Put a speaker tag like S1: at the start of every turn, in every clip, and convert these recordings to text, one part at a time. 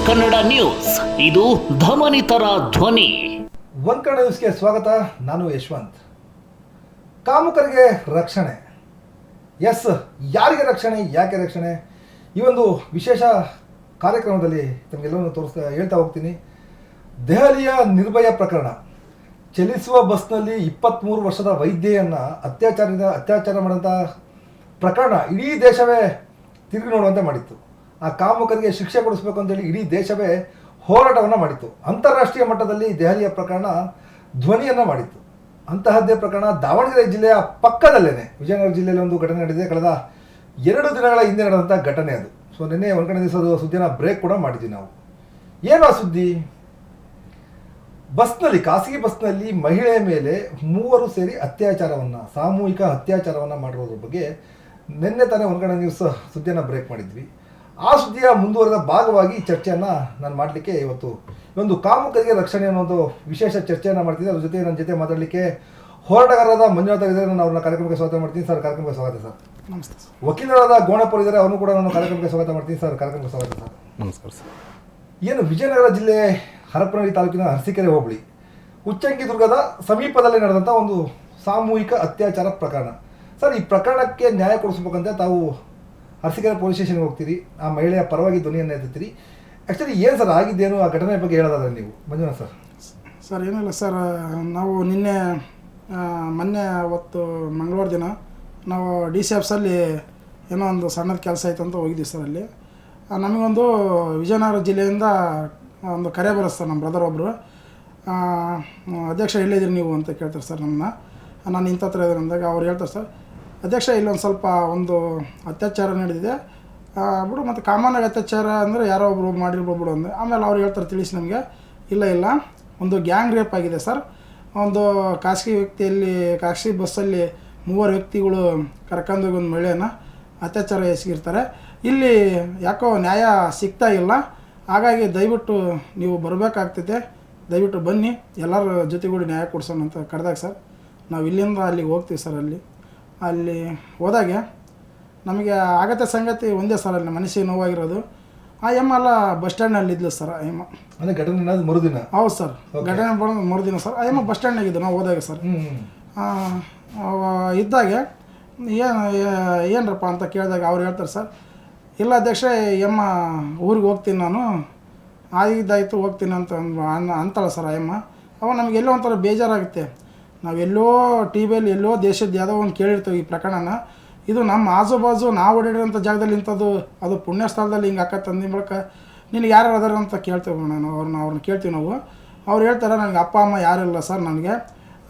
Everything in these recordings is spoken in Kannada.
S1: ಕನ್ನಡ ನ್ಯೂಸ್, ಇದು ಧಮನಿತರ ಧ್ವನಿ.
S2: ಒನ್ ಕನ್ನಡ ನ್ಯೂಸ್ಗೆ ಸ್ವಾಗತ. ನಾನು ಯಶವಂತ್. ಕಾಮುಕರಿಗೆ ರಕ್ಷಣೆ, ಎಸ್, ಯಾರಿಗೆ ರಕ್ಷಣೆ, ಯಾಕೆ ರಕ್ಷಣೆ, ಈ ಒಂದು ವಿಶೇಷ ಕಾರ್ಯಕ್ರಮದಲ್ಲಿ ತಮಗೆಲ್ಲವೂ ಹೇಳ್ತಾ ಹೋಗ್ತೀನಿ. ದೆಹಲಿಯ ನಿರ್ಭಯ ಪ್ರಕರಣ, ಚಲಿಸುವ ಬಸ್ನಲ್ಲಿ 23 ವರ್ಷದ ವೈದ್ಯೆಯನ್ನು ಅತ್ಯಾಚಾರ ಮಾಡಿದಂಥ ಪ್ರಕರಣ ಇಡೀ ದೇಶವೇ ತಿರುಗಿ ನೋಡುವಂತೆ ಮಾಡಿತ್ತು. ಆ ಕಾಮುಕರಿಗೆ ಶಿಕ್ಷೆ ಕೊಡಿಸಬೇಕು ಅಂತೇಳಿ ಇಡೀ ದೇಶವೇ ಹೋರಾಟವನ್ನು ಮಾಡಿತ್ತು. ಅಂತಾರಾಷ್ಟ್ರೀಯ ಮಟ್ಟದಲ್ಲಿ ದೆಹಲಿಯ ಪ್ರಕರಣ ಧ್ವನಿಯನ್ನು ಮಾಡಿತ್ತು. ಅಂತಹದ್ದೇ ಪ್ರಕರಣ ದಾವಣಗೆರೆ ಜಿಲ್ಲೆಯ ಪಕ್ಕದಲ್ಲೇ ವಿಜಯನಗರ ಜಿಲ್ಲೆಯಲ್ಲಿ ಒಂದು ಘಟನೆ ನಡೆದಿದೆ. ಕಳೆದ 2 ದಿನಗಳ ಹಿಂದೆ ನಡೆದಂಥ ಘಟನೆ ಅದು. ಸೊ ನಿನ್ನೆ ಒಂದು ಕಡೆ ದಿವಸದ ಸುದ್ದಿನ ಬ್ರೇಕ್ ಕೂಡ ಮಾಡಿದ್ವಿ ನಾವು. ಏನು ಆ ಸುದ್ದಿ? ಬಸ್ನಲ್ಲಿ, ಖಾಸಗಿ ಬಸ್ನಲ್ಲಿ ಮಹಿಳೆಯ ಮೇಲೆ 3 ಸೇರಿ ಸಾಮೂಹಿಕ ಅತ್ಯಾಚಾರವನ್ನು ಮಾಡಿರೋದ್ರ ಬಗ್ಗೆ ನಿನ್ನೆ ತಾನೇ ಒಂದು ಕಡೆ ನ್ಯೂಸ್ ಸುದ್ದಿಯನ್ನು ಬ್ರೇಕ್ ಮಾಡಿದ್ವಿ. ಆ ಸುದ್ದಿಯ ಮುಂದುವರೆದ ಭಾಗವಾಗಿ ಚರ್ಚೆಯನ್ನು ನಾನು ಮಾಡಲಿಕ್ಕೆ ಇವತ್ತು ಒಂದು ಕಾಮುಕರಿಗೆ ರಕ್ಷಣೆ ಅನ್ನೋ ಒಂದು ವಿಶೇಷ ಚರ್ಚೆಯನ್ನು ಮಾಡ್ತಿದ್ದೆ. ಅದ್ರ ಜೊತೆ ನನ್ನ ಜೊತೆ ಮಾತಾಡಲಿಕ್ಕೆ ಹೋರಾಟಗಾರರಾದ ಮಂಜುನಾಥ ಇದ್ದಾರೆ. ನಾನು ಅವ್ರನ್ನ ಕಾರ್ಯಕ್ರಮಕ್ಕೆ ಸ್ವಾಗತ ಮಾಡ್ತೀನಿ. ಸರ್, ಕಾರ್ಯಕ್ರಮಕ್ಕೆ ಸ್ವಾಗತ. ಸರ್,
S3: ನಮಸ್ತೆ.
S2: ವಕೀಲರಾದ ಗೋಣಪುರ ಇದ್ದಾರೆ, ಅವ್ರನ್ನೂ ಕೂಡ ನಾನು ಕಾರ್ಯಕ್ರಮಕ್ಕೆ ಸ್ವಾಗತ ಮಾಡ್ತೀನಿ. ಸರ್, ಕಾರ್ಯಕ್ರಮಕ್ಕೆ ಸ್ವಾಗತ. ಸರ್,
S3: ನಮಸ್ಕಾರ. ಸರ್,
S2: ಏನು ವಿಜಯನಗರ ಜಿಲ್ಲೆ ಹರಪನಹಳ್ಳಿ ತಾಲೂಕಿನ ಅರಸೀಕೆರೆ ಹೋಬಳಿ ಉಚ್ಚಂಗಿದುರ್ಗದ ಸಮೀಪದಲ್ಲಿ ನಡೆದಂಥ ಒಂದು ಸಾಮೂಹಿಕ ಅತ್ಯಾಚಾರ ಪ್ರಕರಣ. ಸರ್, ಈ ಪ್ರಕರಣಕ್ಕೆ ನ್ಯಾಯ ಕೊಡಿಸ್ಬೇಕಂತ ತಾವು ಅರಸೀಕೆರೆ ಪೊಲೀಸ್ ಸ್ಟೇಷನ್ಗೆ ಹೋಗ್ತೀರಿ, ಆ ಮಹಿಳೆಯ ಪರವಾಗಿ ಧ್ವನಿಯನ್ನು ಎತ್ತೀರಿ. ಆ್ಯಕ್ಚುಲಿ ಏನು ಸರ್ ಆಗಿದ್ದೇನು, ಆ ಘಟನೆ ಬಗ್ಗೆ ಹೇಳೋದಾದ್ರೆ ನೀವು ಮಂಜುನಾಥ್ ಸರ್?
S3: ಸರ್, ಏನಿಲ್ಲ ಸರ್, ನಾವು ಮೊನ್ನೆ ಅವತ್ತು ಮಂಗಳವಾರ ದಿನ ನಾವು DC ಆಫೀಸಲ್ಲಿ ಏನೋ ಒಂದು ಸಣ್ಣದ ಕೆಲಸ ಆಯ್ತು ಅಂತ ಹೋಗಿದ್ದೀವಿ ಸರ್. ಅಲ್ಲಿ ನಮಗೊಂದು ವಿಜಯನಗರ ಜಿಲ್ಲೆಯಿಂದ ಒಂದು ಕರೆ ಬರುತ್ತೆ ಸರ್. ನಮ್ಮ ಬ್ರದರ್ ಒಬ್ಬರು, ಅಧ್ಯಕ್ಷ ಎಲ್ಲಿದ್ದೀರಿ ನೀವು ಅಂತ ಕೇಳ್ತಾರೆ ಸರ್ ನಮ್ಮನ್ನ. ನಾನು ಇಂಥ ಹತ್ರ ಇದ್ದೀನಿ ಅಂದಾಗ ಅವ್ರು ಹೇಳ್ತಾರೆ, ಸರ್ ಅಧ್ಯಕ್ಷ ಇಲ್ಲೊಂದು ಸ್ವಲ್ಪ ಒಂದು ಅತ್ಯಾಚಾರ ನಡೆದಿದೆ ಬಿಡು, ಮತ್ತು ಕಾಮನ್ನಾಗಿ ಅತ್ಯಾಚಾರ ಅಂದರೆ ಯಾರೋ ಒಬ್ಬರು ಮಾಡಿರ್ಬೋದು ಅಂದೆ. ಆಮೇಲೆ ಅವ್ರು ಹೇಳ್ತಾರೆ, ತಿಳಿಸಿ ನಮಗೆ, ಇಲ್ಲ ಒಂದು ಗ್ಯಾಂಗ್ ರೇಪ್ ಆಗಿದೆ ಸರ್. ಒಂದು ಖಾಸಗಿ ಬಸ್ಸಲ್ಲಿ 3 ವ್ಯಕ್ತಿಗಳು ಕರ್ಕೊಂಡೋಗಿ ಒಂದು ಮಹಿಳೆಯನ್ನು ಅತ್ಯಾಚಾರ ಎಸಗಿರ್ತಾರೆ. ಇಲ್ಲಿ ಯಾಕೋ ನ್ಯಾಯ ಸಿಗ್ತಾ ಇಲ್ಲ, ಹಾಗಾಗಿ ದಯವಿಟ್ಟು ನೀವು ಬರಬೇಕಾಗ್ತೈತೆ, ದಯವಿಟ್ಟು ಬನ್ನಿ, ಎಲ್ಲರ ಜೊತೆಗೂಡಿ ನ್ಯಾಯ ಕೊಡ್ಸೋಣ ಅಂತ ಕರೆದಾಗ ಸರ್ ನಾವು ಇಲ್ಲಿಂದ ಅಲ್ಲಿಗೆ ಹೋಗ್ತೀವಿ ಸರ್. ಅಲ್ಲಿ ಹೋದಾಗೆ ನಮಗೆ ಆಗತ್ತೆ ಸಂಗತಿ ಒಂದೇ ಸರ್, ಅಲ್ಲಿ ಮನಸ್ಸಿಗೆ ನೋವಾಗಿರೋದು. ಆ ಅಲ್ಲ ಬಸ್ ಸ್ಟ್ಯಾಂಡ್ನಲ್ಲಿ ಇದ್ಲು ಸರ್.
S2: ಅಂದರೆ ಘಟನೆ ಮರುದಿನ?
S3: ಹೌದು ಸರ್, ಘಟನೆ ಬರೋದು ಮರುದಿನ ಸರ್. ಆ ಬಸ್ ಸ್ಟ್ಯಾಂಡ್ನಾಗಿದ್ದು ನಾವು ಹೋದಾಗ ಸರ್. ಇದ್ದಾಗೆ ಏನರಪ್ಪ ಅಂತ ಕೇಳಿದಾಗ ಅವ್ರು ಹೇಳ್ತಾರೆ, ಸರ್ ಇಲ್ಲ ಅಧ್ಯಕ್ಷ, ಊರಿಗೆ ಹೋಗ್ತೀನಿ ನಾನು, ಆಗಿದ್ದಾಯಿತು ಹೋಗ್ತೀನಿ ಅಂತ ಅಂತಾಳೆ ಸರ್ ಅವ. ನಮಗೆ ಎಲ್ಲೋ ಒಂಥರ ಬೇಜಾರಾಗುತ್ತೆ. ನಾವೆಲ್ಲೋ TVಯಲ್ಲಿ ಎಲ್ಲೋ ದೇಶದ ಯಾವುದೋ ಒಂದು ಕೇಳಿರ್ತೀವಿ ಈ ಪ್ರಕರಣನ. ಇದು ನಮ್ಮ ಆಜುಬಾಜು ನಾವು ಓಡಾಡಿರೋಂಥ ಜಾಗದಲ್ಲಿ ಇಂಥದ್ದು, ಅದು ಪುಣ್ಯ ಸ್ಥಳದಲ್ಲಿ ಹಿಂಗೆ ಆಕತ್ತಂದ ಬಳಿಕ ನಿನಗೆ ಯಾರು ಅದಾರ ಅಂತ ಕೇಳ್ತೇವೆ ನಾನು. ಅವ್ರನ್ನ ಕೇಳ್ತೀವಿ ನಾವು. ಅವ್ರು ಹೇಳ್ತಾರೆ, ನನಗೆ ಅಪ್ಪ ಅಮ್ಮ ಯಾರಿಲ್ಲ ಸರ್ ನನಗೆ,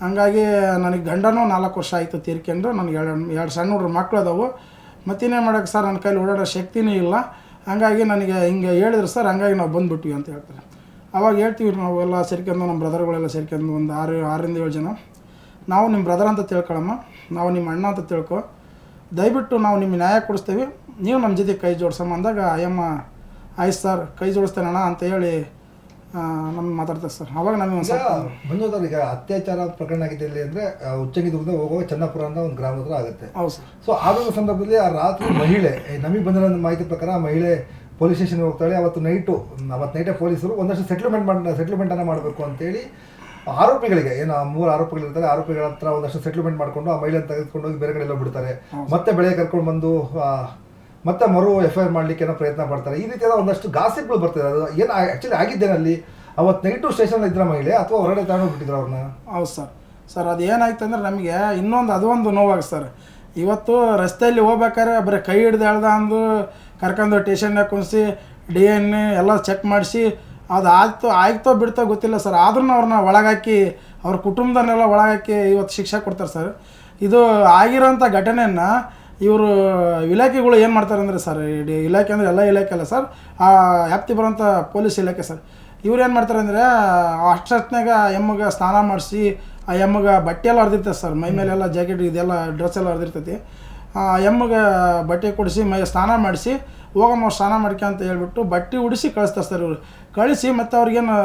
S3: ಹಂಗಾಗಿ ನನಗೆ ಗಂಡನೂ 4 ವರ್ಷ ಆಯಿತು ತೀರ್ಕೊಂಡು, ನನಗೆ 2 ಸಣ್ಣ ಹುಡುಗ್ರು ಮಕ್ಕಳು ಅದಾವು, ಮತ್ತಿನ್ನೇನು ಮಾಡೋಕ್ಕೆ ಸರ್, ನನ್ನ ಕೈಲಿ ಓಡಾಡೋ ಶಕ್ತಿನೇ ಇಲ್ಲ, ಹಂಗಾಗಿ ನನಗೆ ಹಿಂಗೆ ಹೇಳಿದ್ರು ಸರ್, ಹಂಗಾಗಿ ನಾವು ಬಂದುಬಿಟ್ವಿ ಅಂತ ಹೇಳ್ತಾರೆ. ಅವಾಗ ಹೇಳ್ತೀವಿ ನಾವು ಎಲ್ಲ ಸೇರ್ಕೊಂಡು, ನಮ್ಮ ಬ್ರದರ್ಗಳೆಲ್ಲ ಸೇರ್ಕೊಂಡು ಒಂದು 6ರಿಂದ 7 ಜನ, ನಾವು ನಿಮ್ಮ ಬ್ರದರ್ ಅಂತ ತಿಳ್ಕೊಳಮ್ಮ, ನಾವು ನಿಮ್ಮ ಅಣ್ಣ ಅಂತ ತಿಳ್ಕೊ, ದಯವಿಟ್ಟು ನಾವು ನಿಮಗೆ ನ್ಯಾಯ ಕೊಡಿಸ್ತೀವಿ, ನೀವು ನಮ್ಮ ಜೊತೆ ಕೈ ಜೋಡಿಸಮ್ಮ ಅಂದಾಗ ಆಯ್ತು ಸರ್, ಕೈ ಜೋಡಿಸ್ತೇನಣ್ಣ ಅಂತ ಹೇಳಿ ನಮ್ಗೆ ಮಾತಾಡ್ತಾರೆ ಸರ್. ಅವಾಗ ನಮಗೆ ಒಂದು ಸ್ವಲ್ಪ
S2: ಮಂಜುನಾಥ್, ಈಗ ಅತ್ಯಾಚಾರ ಪ್ರಕರಣ ಆಗಿದೆ ಇಲ್ಲಿ ಅಂದರೆ ಉಚ್ಚಂಗಿದುರ್ಗದಿಂದ ಹೋಗುವ ಚನ್ನಪುರ ಅಂತ ಒಂದು ಗ್ರಾಮ ಹತ್ರ ಆಗುತ್ತೆ.
S3: ಹೌದು ಸರ್.
S2: ಸೊ ಆದ ಸಂದರ್ಭದಲ್ಲಿ ಆ ರಾತ್ರಿ ಮಹಿಳೆ, ನಮಗೆ ಬಂದಿರೋ ಮಾಹಿತಿ ಪ್ರಕಾರ ಮಹಿಳೆ ಪೊಲೀಸ್ ಸ್ಟೇಷನ್ಗೆ ಹೋಗ್ತಾಳೆ. ಅವತ್ತು ನೈಟೇ ಪೊಲೀಸರು ಒಂದಷ್ಟು ಸೆಟ್ಲ್ಮೆಂಟನ್ನು ಮಾಡಬೇಕು ಅಂತೇಳಿ ಆರೋಪಿಗಳಿಗೆ, ಏನು 3 ಆರೋಪಿಗಳಿರ್ತಾರೆ, ಆರೋಪಿಗಳ ಹತ್ರ ಒಂದಷ್ಟು ಸೆಟ್ಲ್ಮೆಂಟ್ ಮಾಡಿಕೊಂಡು ಆ ಮಹಿಳೆಯನ್ನು ತೆಗೆದುಕೊಂಡು ಹೋಗಿ ಬೇರೆ ಕಡೆ ಎಲ್ಲೋ ಬಿಡ್ತಾರೆ. ಮತ್ತೆ ಬೆಳಗ್ಗೆ ಕರ್ಕೊಂಡು ಬಂದು ಮತ್ತೆ FIR ಮಾಡಲಿಕ್ಕೆ ಏನೋ ಪ್ರಯತ್ನ ಪಡ್ತಾರೆ. ಈ ರೀತಿಯಾದ ಒಂದಷ್ಟು ಗಾಸಿಪ್ಗಳು ಬರ್ತಿದೆ. ಅದು ಏನು ಆ್ಯಕ್ಚುಲಿ ಆಗಿದ್ದೇನೆ ಅವತ್ತು ನೈಟು ಸ್ಟೇಷನ್ ಇದ್ರ ಮಹಿಳೆ ಅಥವಾ ಹೊರಗಡೆ ತಗೊಂಡೋಗ್ಬಿಟ್ಟಿದ್ರು ಅವ್ರನ್ನ?
S3: ಹೌದು ಸರ್, ಅದು ಏನಾಯ್ತು ಅಂದರೆ ನಮಗೆ ಅದೊಂದು ನೋವಾಗಿ ಸರ್. ಇವತ್ತು ರಸ್ತೆಯಲ್ಲಿ ಹೋಗ್ಬೇಕಾದ್ರೆ ಬರೀ ಕೈ ಹಿಡ್ದು ಅಂದು ಕರ್ಕೊಂಡು ಸ್ಟೇಷನ್ನಾಗ ಕುಣಿಸಿ DNA ಎಲ್ಲ ಚೆಕ್ ಮಾಡಿಸಿ, ಅದು ಆಯ್ತೋ ಬಿಡ್ತೋ ಗೊತ್ತಿಲ್ಲ ಸರ್, ಆದ್ರೂ ಅವ್ರನ್ನ ಒಳಗಾಕಿ ಅವ್ರ ಕುಟುಂಬದನ್ನೆಲ್ಲ ಒಳಗಾಕಿ ಇವತ್ತು ಶಿಕ್ಷೆ ಕೊಡ್ತಾರೆ ಸರ್. ಇದು ಆಗಿರೋಂಥ ಘಟನೆಯನ್ನು ಇವರು ಇಲಾಖೆಗಳು ಏನು ಮಾಡ್ತಾರೆ ಅಂದರೆ ಸರ್, ಇಲಾಖೆ ಅಂದರೆ ಎಲ್ಲ ಇಲಾಖೆ ಅಲ್ಲ ಸರ್, ಆ ವ್ಯಾಪ್ತಿ ಬರೋಂಥ ಪೊಲೀಸ್ ಇಲಾಖೆ ಸರ್, ಇವ್ರು ಏನು ಮಾಡ್ತಾರೆ ಅಂದರೆ ಅಷ್ಟೊತ್ತಿನಾಗ ಎಮ್ಮಗೆ ಸ್ನಾನ ಮಾಡಿಸಿ ಆ ಎಮ್ಮಗೆ ಬಟ್ಟೆ ಎಲ್ಲ ಹರಿದಿರ್ತೈತೆ ಸರ್, ಮೈ ಮೇಲೆಲ್ಲ ಜಾಕೆಟ್ ಇದೆಲ್ಲ ಡ್ರೆಸ್ ಎಲ್ಲ ಹರಿದಿರ್ತೈತಿ. ಎಮ್ಮಗೆ ಬಟ್ಟೆ ಕೊಡಿಸಿ ಮೈ ಸ್ನಾನ ಮಾಡಿಸಿ ಹೋಗಮ್ಮ ಸ್ನಾನ ಮಾಡ್ಕೆ ಅಂತ ಹೇಳ್ಬಿಟ್ಟು ಬಟ್ಟೆ ಉಡಿಸಿ ಕಳಿಸ್ತಾರೆ ಸರ್ ಇವರು. ಕಳಿಸಿ ಮತ್ತು ಅವ್ರಿಗೇನು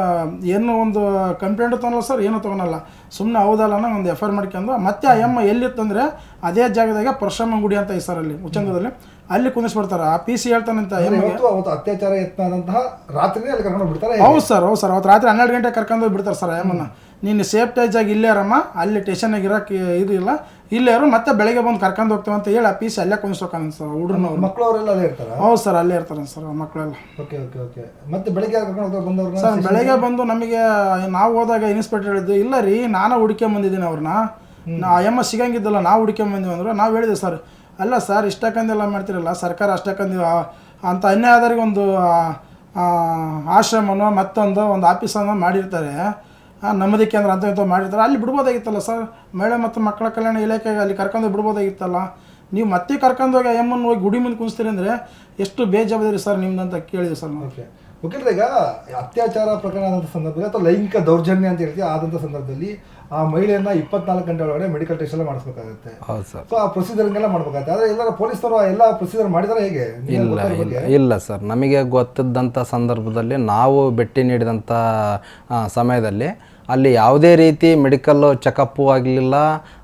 S3: ಏನು ಒಂದು ಕಂಪ್ಲೇಂಟ್ ತೊಗೊಳಲ್ಲ ಸರ್, ಏನೂ ತೊಗೊಳಲ್ಲ. ಸುಮ್ಮನೆ ಹೌದಲ್ಲ ಒಂದು ಎಫ್ ಐ ಆರ್ ಮಾಡ್ಕೊಂಡು ಮತ್ತೆ ಆ ಎಮ್ಮ ಎಲ್ಲಿತ್ತಂದರೆ ಅದೇ ಜಾಗದಾಗೆ ಪರಶುರಾಮ ಗುಡಿ ಅಂತ ಐತೆ ಸರ್ ಅಲ್ಲಿ ಉಚ್ಚಂಗದಲ್ಲಿ, ಅಲ್ಲಿ ಕುಂದಿಸ್ಬಿಡ್ತಾರೆ. ಆ ಪಿ ಸಿ ಹೇಳ್ತಾನಂತ ಎಮ್ಮಗೆ
S2: ಅತ್ಯಾಚಾರ ಯತ್ನದಂತಹ ರಾತ್ರಿ ಅಲ್ಲಿ ಕರ್ಕೊಂಡು ಬಿಡ್ತಾರೆ.
S3: ಹೌದು ಸರ್ ಅವತ್ತು ರಾತ್ರಿ 12 ಗಂಟೆ ಕರ್ಕೊಂಡು ಬಿಡ್ತಾರೆ ಸರ್ ಎಮ್ಮನ್ನ. ನೀನು ಸೇಫ್ಟೇಜಾಗಿ ಇಲ್ಲೇ ಇರಮ್ಮ, ಅಲ್ಲಿ ಟೇಷನ್ನಾಗಿ ಇರೋಕ್ಕೆ ಇದು ಇಲ್ಲ, ಇಲ್ಲೇ ಇರು, ಮತ್ತೆ ಬೆಳಗ್ಗೆ ಬಂದು ಕರ್ಕೊಂಡು ಹೋಗ್ತೇವೆ ಅಂತ ಹೇಳಿ ಆ ಪೀಸ್ ಅಲ್ಲೇ ಕುಂದಿಸ್ಬೇಕಂತ ಸರ್ ಹುಡುಗನವ್ರು.
S2: ಮಕ್ಕಳವರೆಲ್ಲ ಅಲ್ಲೇ ಇರ್ತಾರೆ?
S3: ಹೌದು ಸರ್ ಅಲ್ಲೇ ಇರ್ತಾರೆ ಸರ್ ಮಕ್ಕಳೆಲ್ಲ.
S2: Okay okay okay. ಮತ್ತೆ ಬೆಳಗ್ಗೆ ಕರ್ಕೊಂಡು ಬಂದವ್ರನ್ನ
S3: ಸರ್ ಬೆಳಗ್ಗೆ ಬಂದು ನಮಗೆ ನಾವು ಹೋದಾಗ ಇನ್ಸ್ಪೆಕ್ಟರ್ ಹೇಳಿದ್ದು, ಇಲ್ಲ ರೀ ನಾನು ಹುಡ್ಕೊಂಬಂದಿದ್ದೀನಿ ಅವ್ರನ್ನ, ಎಮ್ಮ ಸಿಗಂಗಿದ್ದಲ್ಲ ನಾವು ಹುಡ್ಕೊಂಬಂದಿವಿ ಅಂದ್ರೆ ನಾವು ಹೇಳಿದೆ ಸರ್, ಅಲ್ಲ ಸರ್ ಇಷ್ಟಕ್ಕಂದೆಲ್ಲ ಮಾಡ್ತಿರಲ್ಲ, ಸರ್ಕಾರ ಅಷ್ಟಕ್ಕಂದು ಅಂತ ಅನ್ಯಾಯ ಆದವ್ರಿಗೆ ಒಂದು ಆಶ್ರಮನೋ ಮತ್ತೊಂದು ಒಂದು ಆಫೀಸನ್ನು ಮಾಡಿರ್ತಾರೆ, ನಮ್ಮದಿ ಕೇಂದ್ರ ಅಂತ ಇಂಥ ಮಾಡಿರ್ತಾರೆ, ಅಲ್ಲಿ ಬಿಡ್ಬೋದಾಗಿತ್ತಲ್ಲ ಸರ್. ಮಹಿಳೆ ಮತ್ತು ಮಕ್ಕಳ ಕಲ್ಯಾಣ ಇಲಾಖೆಗೆ ಅಲ್ಲಿ ಕರ್ಕೊಂಡು ಬಿಡ್ಬೋದಾಗಿತ್ತಲ್ಲ. ನೀವು ಮತ್ತೆ ಕರ್ಕೊಂಡೋಗಿ ಎಮ್ಮನ್ನು ಹೋಗಿ ಗುಡಿ ಮುಂದೆ ಕುಣಿಸ್ತೀರಿ ಅಂದರೆ ಎಷ್ಟು ಬೇಜವಾಬ್ದಾರಿ ಸರ್ ನಿಮ್ದು ಅಂತ ಕೇಳಿದೆ ಸರ್ ನಾವು.
S2: ಓಕೆ ವಕೀಲರೆ, ಈಗ ಅತ್ಯಾಚಾರ ಪ್ರಕರಣ ಆದಂಥ ಸಂದರ್ಭದಲ್ಲಿ ಅಥವಾ ಲೈಂಗಿಕ ದೌರ್ಜನ್ಯ ಅಂತ ಹೇಳ್ತೀವಿ ಆದಂಥ ಸಂದರ್ಭದಲ್ಲಿ ಆ ಮಹಿಳೆಯನ್ನ 24 ಗಂಟೆ ಒಳಗಡೆ ಮೆಡಿಕಲ್ ಟೆಸ್ಟ್ ಎಲ್ಲ ಮಾಡಿಸ್ಬೇಕಾಗುತ್ತೆ. ಸೊ ಆ ಪ್ರೊಸೀಜರ್ಗೆಲ್ಲ ಮಾಡ್ಬೇಕಾಗುತ್ತೆ. ಆದರೆ ಎಲ್ಲರ ಪೊಲೀಸರು ಎಲ್ಲ ಪ್ರೊಸೀಜರ್ ಮಾಡಿದಾರೆ ಹೇಗೆ?
S4: ಇಲ್ಲ ಸರ್, ನಮಗೆ ಗೊತ್ತಿದ್ದಂಥ ಸಂದರ್ಭದಲ್ಲಿ ನಾವು ಭೇಟಿ ನೀಡಿದಂಥ ಸಮಯದಲ್ಲಿ ಅಲ್ಲಿ ಯಾವುದೇ ರೀತಿ ಮೆಡಿಕಲ್ಲು ಚೆಕಪ್ಪು ಆಗಲಿಲ್ಲ,